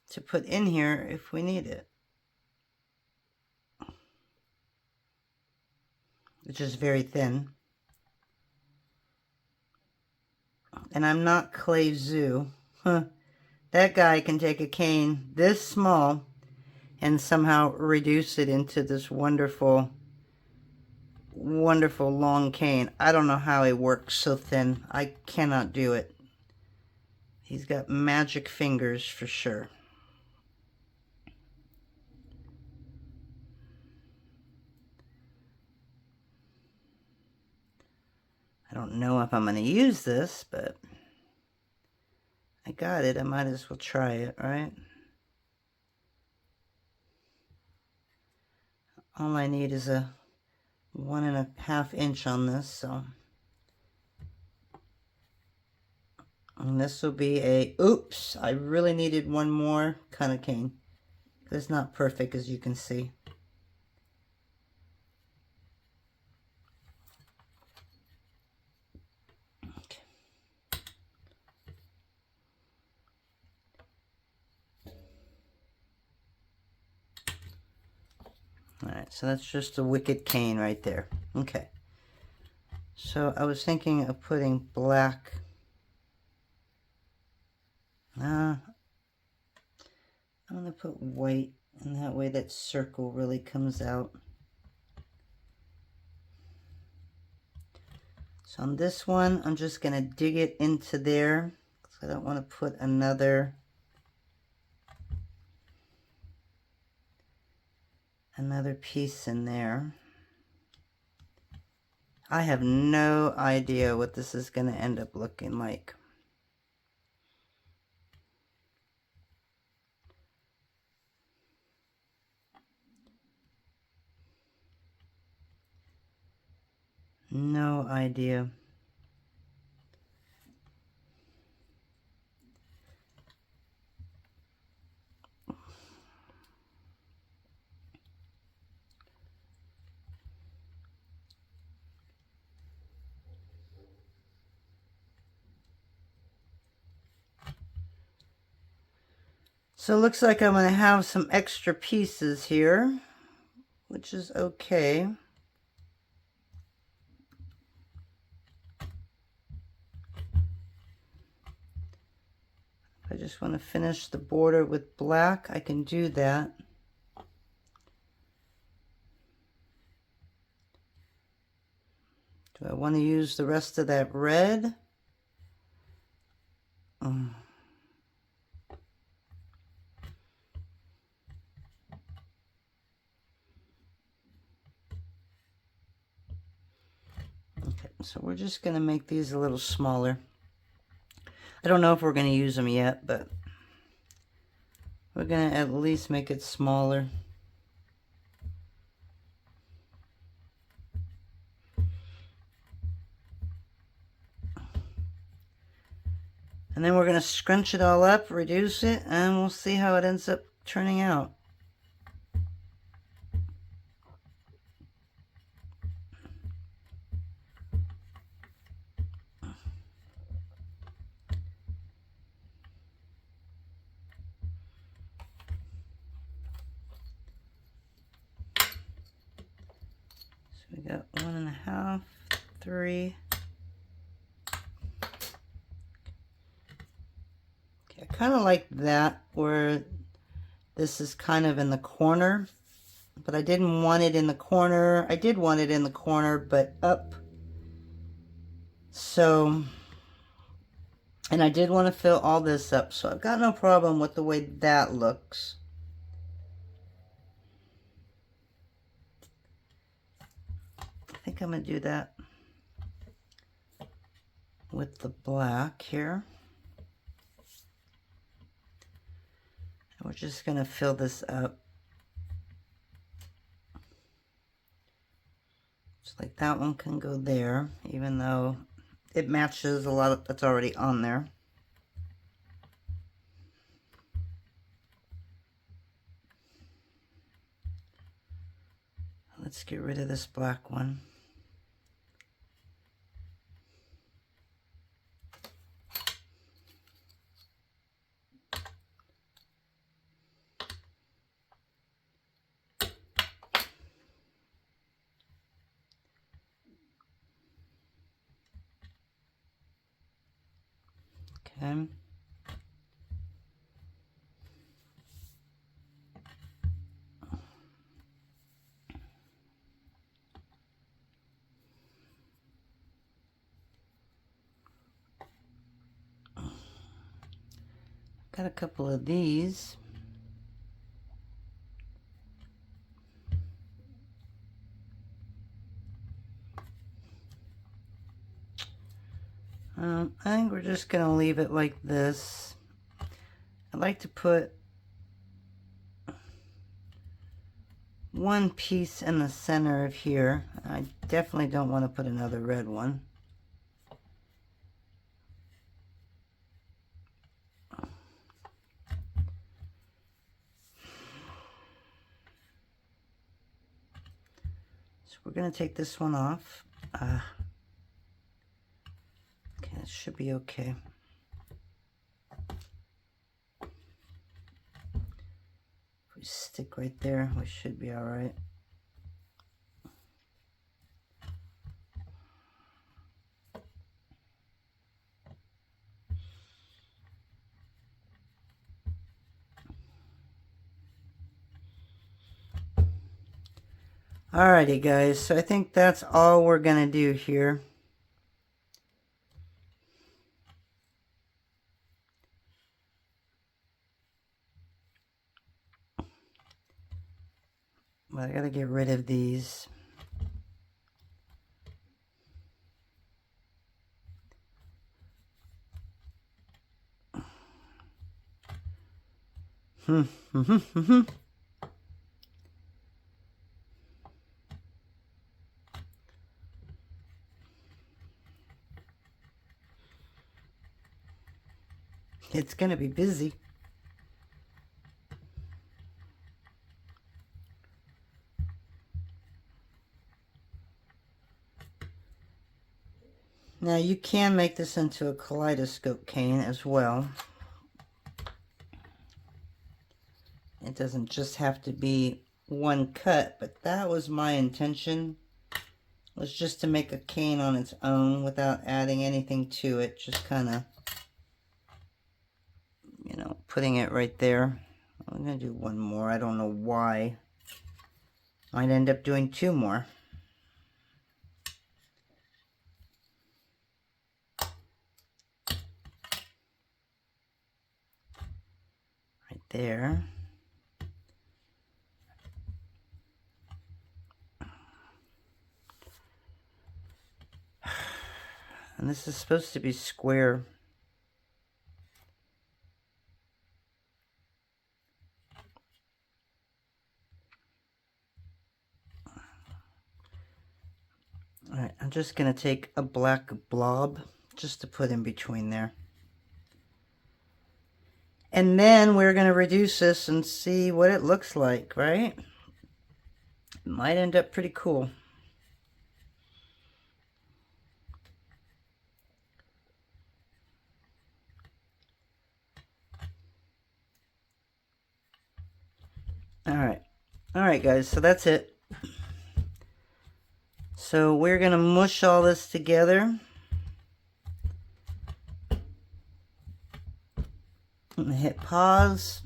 [SPEAKER 1] to put in here if we need it. Which is very thin. And I'm not Clay Zoo. That guy can take a cane this small and somehow reduce it into this wonderful, wonderful long cane. I don't know how he works so thin. I cannot do it. He's got magic fingers for sure. I don't know if I'm going to use this, but I got it. I might as well try it, right? All I need is a 1.5 inch on this, so. And this will be a, oops, I really needed one more kind of cane. It's not perfect, as you can see. Okay. Alright, so that's just a wicked cane right there. Okay. So I was thinking of putting black. I'm going to put white, and that way that circle really comes out. So on this one, I'm just going to dig it into there, because I don't want to put another piece in there. I have no idea what this is going to end up looking like. No idea. So it looks like I'm going to have some extra pieces here, which is okay. I just want to finish the border with black, I can do that. Do I want to use the rest of that red? Okay, so we're just going to make these a little smaller. I don't know if we're going to use them yet, but we're going to at least make it smaller. And then we're going to scrunch it all up, reduce it, and we'll see how it ends up turning out. So we got 1.5, 3. Okay, I kind of like that where this is kind of in the corner, but I didn't want it in the corner. I did want it in the corner, but up. So, and I did want to fill all this up, so I've got no problem with the way that looks. I think I'm going to do that with the black here. And we're just going to fill this up. Just like that one can go there, even though it matches a lot of that's already on there. Let's get rid of this black one. Okay. Got a couple of these. I think we're just going to leave it like this. I'd like to put one piece in the center of here. I definitely don't want to put another red one. So we're going to take this one off. Okay, it should be okay. If we stick right there, we should be all right. Alrighty guys, so I think that's all we're gonna do here. But I gotta get rid of these. It's gonna be busy. Now you can make this into a kaleidoscope cane as well. It doesn't just have to be one cut, but that was my intention. Was just to make a cane on its own without adding anything to it. Just kind of, you know, putting it right there. I'm going to do one more. I don't know why. Might end up doing two more. Right there. And this is supposed to be square. Alright, I'm just going to take a black blob just to put in between there. And then we're going to reduce this and see what it looks like, right? It might end up pretty cool. Alright guys, so that's it. So we're going to mush all this together. I'm going to hit pause.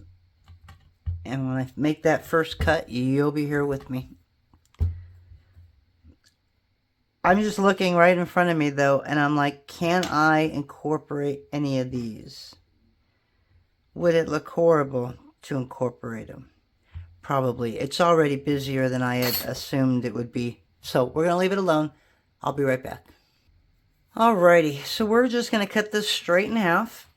[SPEAKER 1] And when I make that first cut, you'll be here with me. I'm just looking right in front of me though, and I'm like, can I incorporate any of these? Would it look horrible to incorporate them? Probably. It's already busier than I had assumed it would be. So we're going to leave it alone. I'll be right back. Alrighty, so we're just going to cut this straight in half.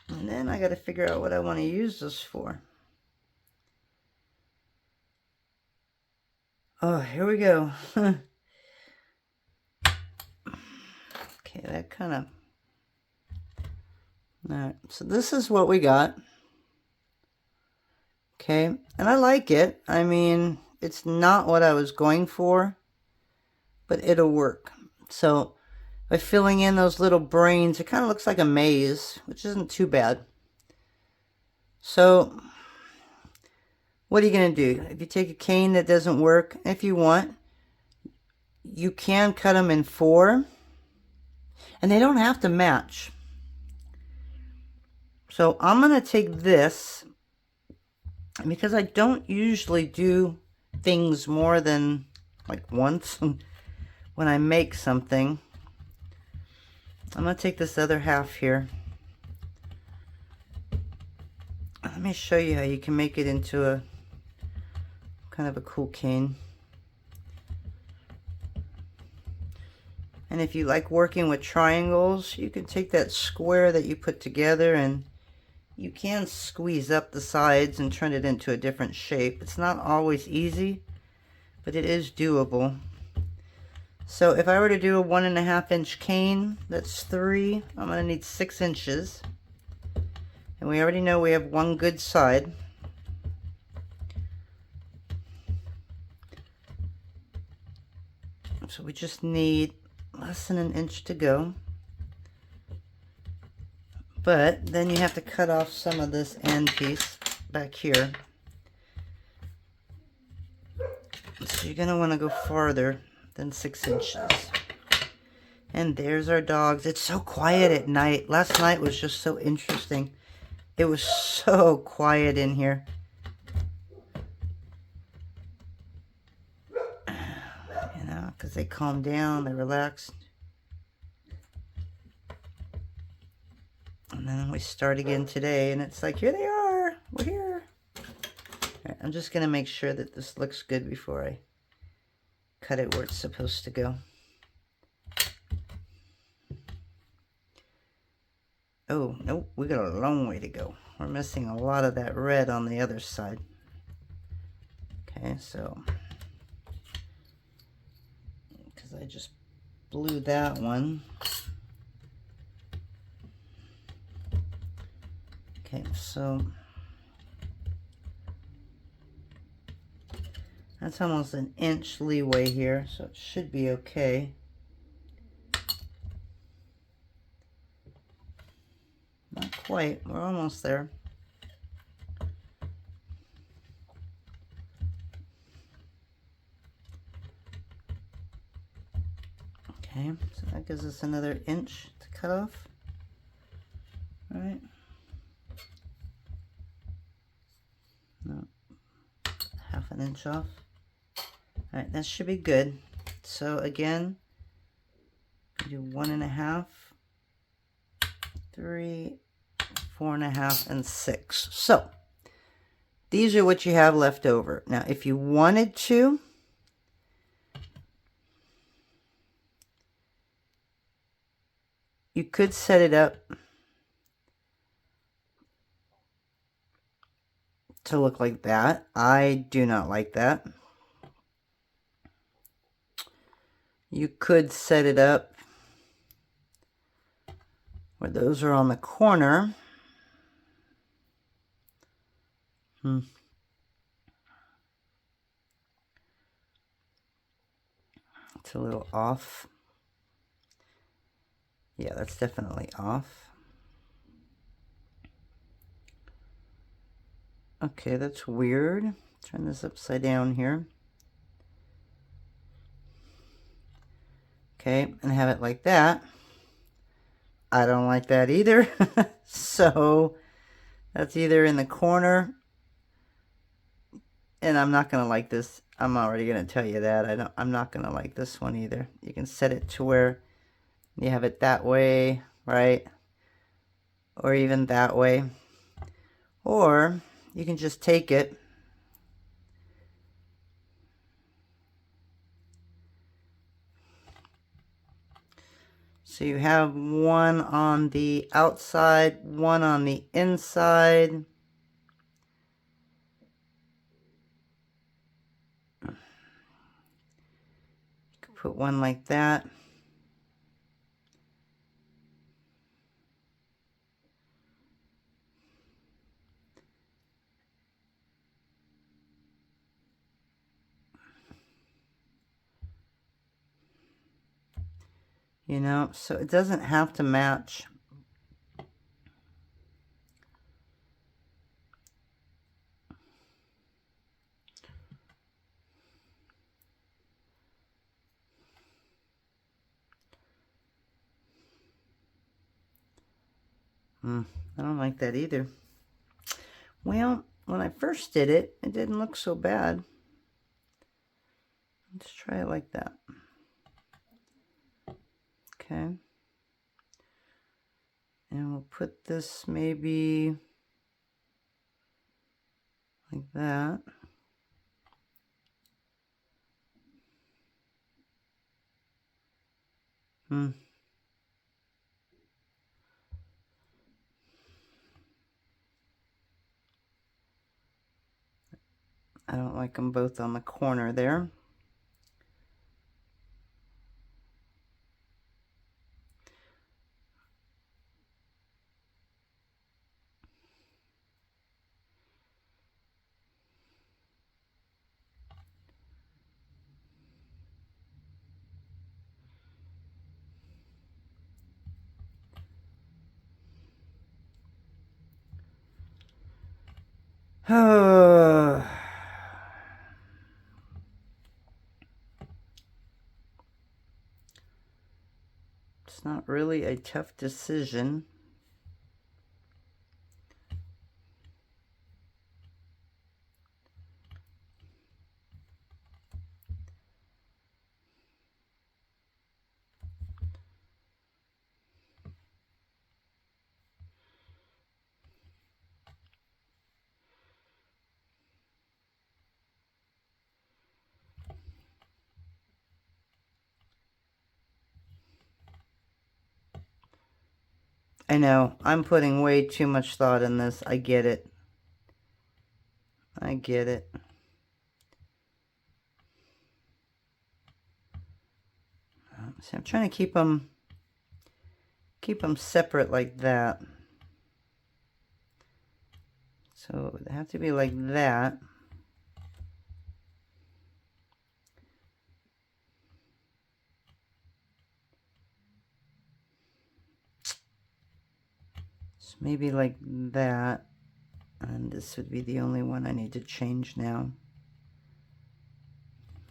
[SPEAKER 1] And then I got to figure out what I want to use this for. Oh, here we go. Okay, that kind of... Alright, so this is what we got. Okay, and I like it. I mean, it's not what I was going for, but it'll work. So by filling in those little brains, it kind of looks like a maze, which isn't too bad. So what are you going to do? If you take a cane that doesn't work, if you want, you can cut them in 4, and they don't have to match. So I'm going to take this, because I don't usually do things more than like once when I make something. I'm going to take this other half here. Let me show you how you can make it into a kind of a cool cane. And if you like working with triangles, you can take that square that you put together and you can squeeze up the sides and turn it into a different shape. It's not always easy, but it is doable. So if I were to do a 1.5 inch cane, that's 3. I'm going to need 6 inches. And we already know we have one good side. So we just need less than an inch to go. But then you have to cut off some of this end piece back here. So you're going to want to go farther than 6 inches. And there's our dogs. It's so quiet at night. Last night was just so interesting. It was so quiet in here. You know, because they calmed down, they relaxed. And then we start again today, and it's like, here they are. We're here. All right, I'm just going to make sure that this looks good before I cut it where it's supposed to go. Oh, nope, we got a long way to go. We're missing a lot of that red on the other side. Okay, so, because I just blew that one. Okay, so that's almost an inch leeway here, so it should be okay. Not quite, we're almost there. Okay, so that gives us another inch to cut off. All right. No, half an inch off. All right, that should be good. So again, do 1.5, 3, 4.5, and 6. So these are what you have left over. Now, if you wanted to, you could set it up to look like that. I do not like that. You could set it up where those are on the corner. It's a little off. Yeah, that's definitely off. Okay, that's weird. Turn this upside down here. Okay, and have it like that. I don't like that either. So that's either in the corner, and I'm not gonna like this. I'm already gonna tell you that. I'm not gonna like this one either. You can set it to where you have it that way, right? Or even that way. Or you can just take it so you have one on the outside, one on the inside. You could put one like that. You know, so it doesn't have to match. I don't like that either. Well, when I first did it, it didn't look so bad. Let's try it like that. Okay. And we'll put this maybe like that. I don't like them both on the corner there. It's not really a tough decision. I know, I'm putting way too much thought in this. I get it. I get it. See, I'm trying to keep them separate like that. So it would have to be like that. So maybe like that. And this would be the only one I need to change now.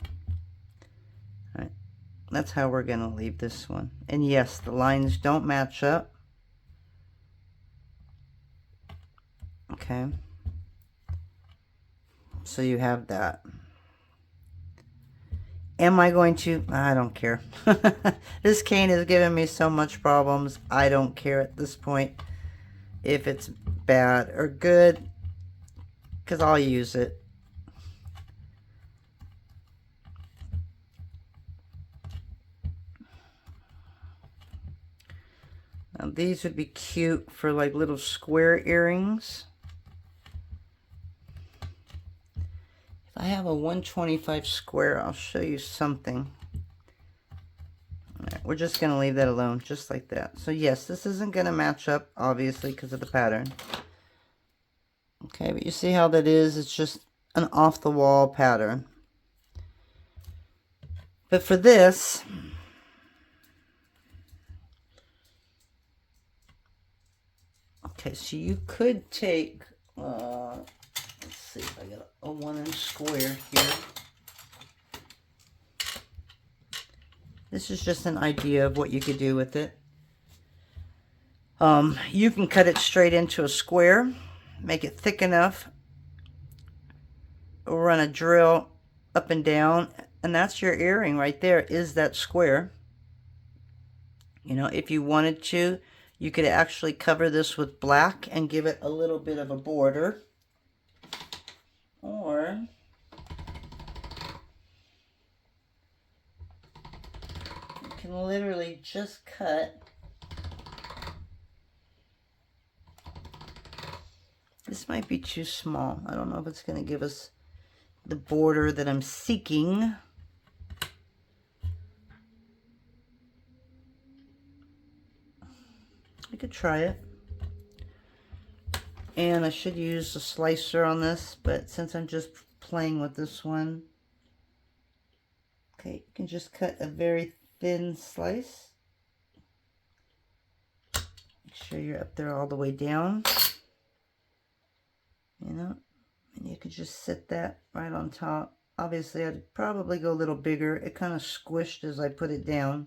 [SPEAKER 1] All right. That's how we're going to leave this one. And yes, the lines don't match up. Okay. So you have that. Am I going to? I don't care. This cane is giving me so much problems. I don't care at this point if it's bad or good, because I'll use it. Now these would be cute for like little square earrings. If I have a 125 square, I'll show you something. All right, we're just going to leave that alone, just like that. So yes, this isn't going to match up, obviously, because of the pattern. Okay, but you see how that is? It's just an off-the-wall pattern. But for this, okay, so you could take, let's see if I got a 1-inch square here. This is just an idea of what you could do with it. You can cut it straight into a square, make it thick enough, run a drill up and down, and that's your earring right there, is that square. You know, if you wanted to, you could actually cover this with black and give it a little bit of a border. Or you can literally just cut. This might be too small. I don't know if it's going to give us the border that I'm seeking. I could try it. And I should use a slicer on this, but since I'm just playing with this one, okay, you can just cut a very thin slice. Make sure you're up there all the way down. You know, and you could just sit that right on top. Obviously, I'd probably go a little bigger. It kind of squished as I put it down.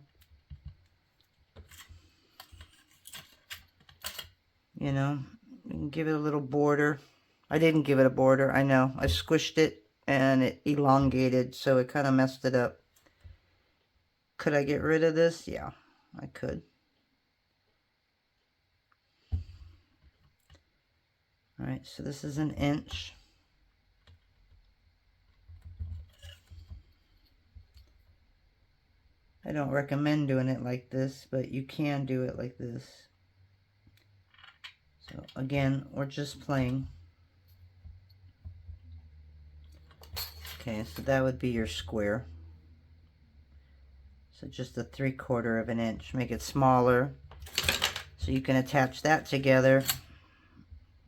[SPEAKER 1] You know, you can give it a little border. I didn't give it a border, I know. I squished it and it elongated, so it kind of messed it up. Could I get rid of this? Yeah, I could. All right, so this is 1 inch. I don't recommend doing it like this, but you can do it like this. So again, we're just playing. Okay, so that would be your square. So just a 3/4 of 1 inch. Make it smaller so you can attach that together,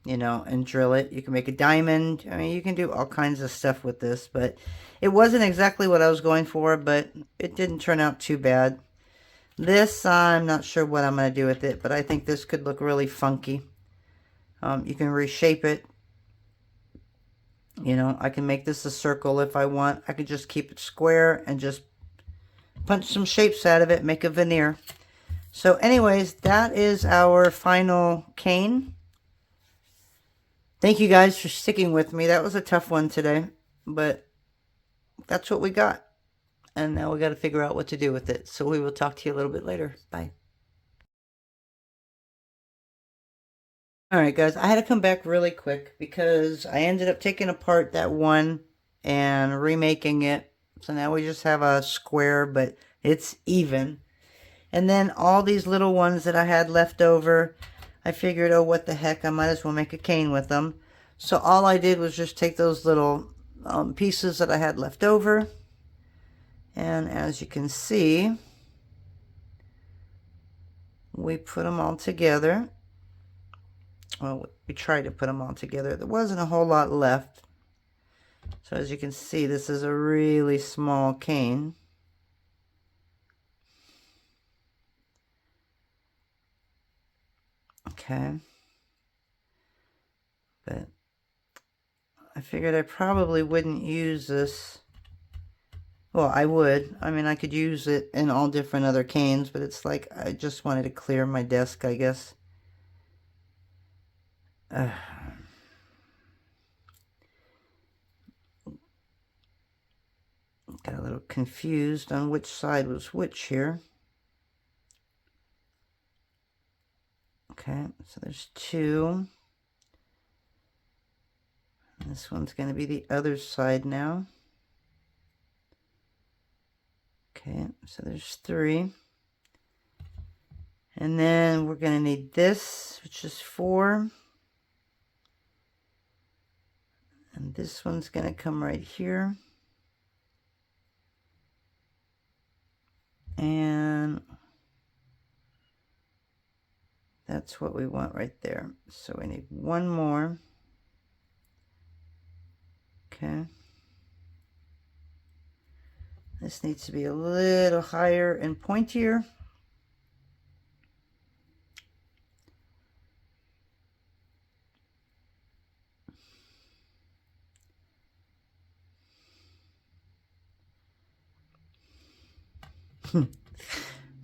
[SPEAKER 1] you know, and drill it. You can make a diamond. I mean, you can do all kinds of stuff with this, but it wasn't exactly what I was going for, but it didn't turn out too bad. This, I'm not sure what I'm going to do with it, but I think this could look really funky. You can reshape it You know, I can make this a circle if I want. I could just keep it square and just punch some shapes out of it, make a veneer. So anyways, that is our final cane. Thank you guys for sticking with me. That was a tough one today, but that's what we got. And now we got to figure out what to do with it. So we will talk to you a little bit later. Bye. All right, guys, I had to come back really quick because I ended up taking apart that one and remaking it. So now we just have a square, but it's even. And then all these little ones that I had left over, I figured, oh, what the heck, I might as well make a cane with them. So all I did was just take those little pieces that I had left over. And as you can see, we put them all together. Well, we tried to put them all together. There wasn't a whole lot left. So as you can see, this is a really small cane. Okay. But I figured I probably wouldn't use this. Well, I would. I mean, I could use it in all different other canes, but it's like I just wanted to clear my desk, I guess. Got a little confused on which side was which here. Okay, so there's two. And this one's going to be the other side now. Okay, so there's three. And then we're going to need this, which is 4. And this one's going to come right here. And that's what we want right there. So we need one more. Okay. This needs to be a little higher and pointier.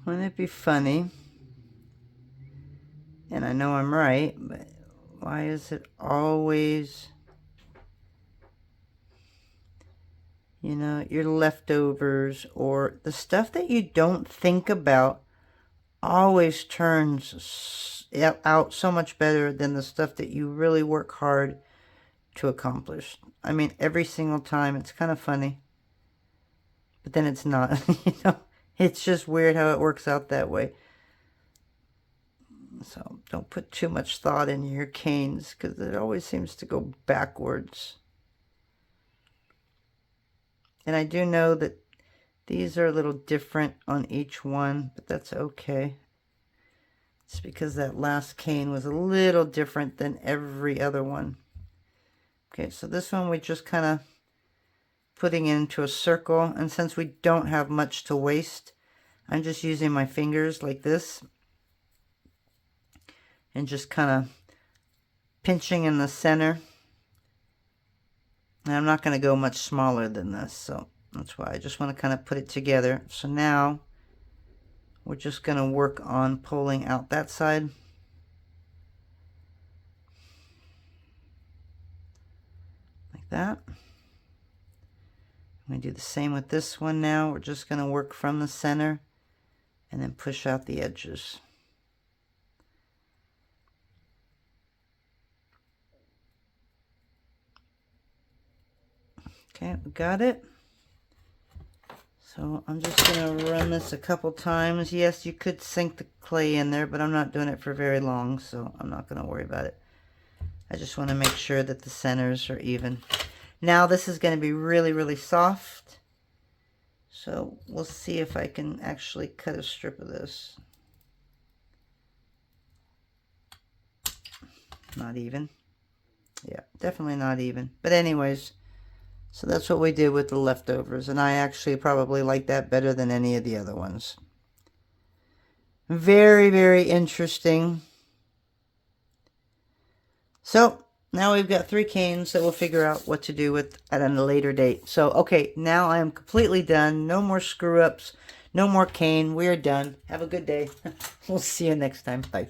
[SPEAKER 1] Wouldn't it be funny? And I know I'm right, but why is it always, you know, your leftovers or the stuff that you don't think about always turns out so much better than the stuff that you really work hard to accomplish. I mean, every single time. It's kind of funny, but then it's not. You know, it's just weird how it works out that way. So don't put too much thought in your canes because it always seems to go backwards. And I do know that these are a little different on each one, but that's okay. It's because that last cane was a little different than every other one. Okay, so this one we just kind of putting into a circle, and since we don't have much to waste, I'm just using my fingers like this and just kind of pinching in the center. And I'm not going to go much smaller than this, so that's why I just want to kind of put it together. So now we're just going to work on pulling out that side. Like that. I'm going to do the same with this one now. We're just going to work from the center and then push out the edges. Okay, we got it. So I'm just going to run this a couple times. Yes, you could sink the clay in there, but I'm not doing it for very long, so I'm not going to worry about it. I just want to make sure that the centers are even. Now this is going to be really, really soft. So we'll see if I can actually cut a strip of this. Not even. Yeah, definitely not even. But anyways, so that's what we did with the leftovers. And I actually probably like that better than any of the other ones. Very, very interesting. So Now we've got 3 canes that we'll figure out what to do with at a later date. So, okay, now I am completely done. No more screw-ups. No more cane. We are done. Have a good day. We'll see you next time. Bye.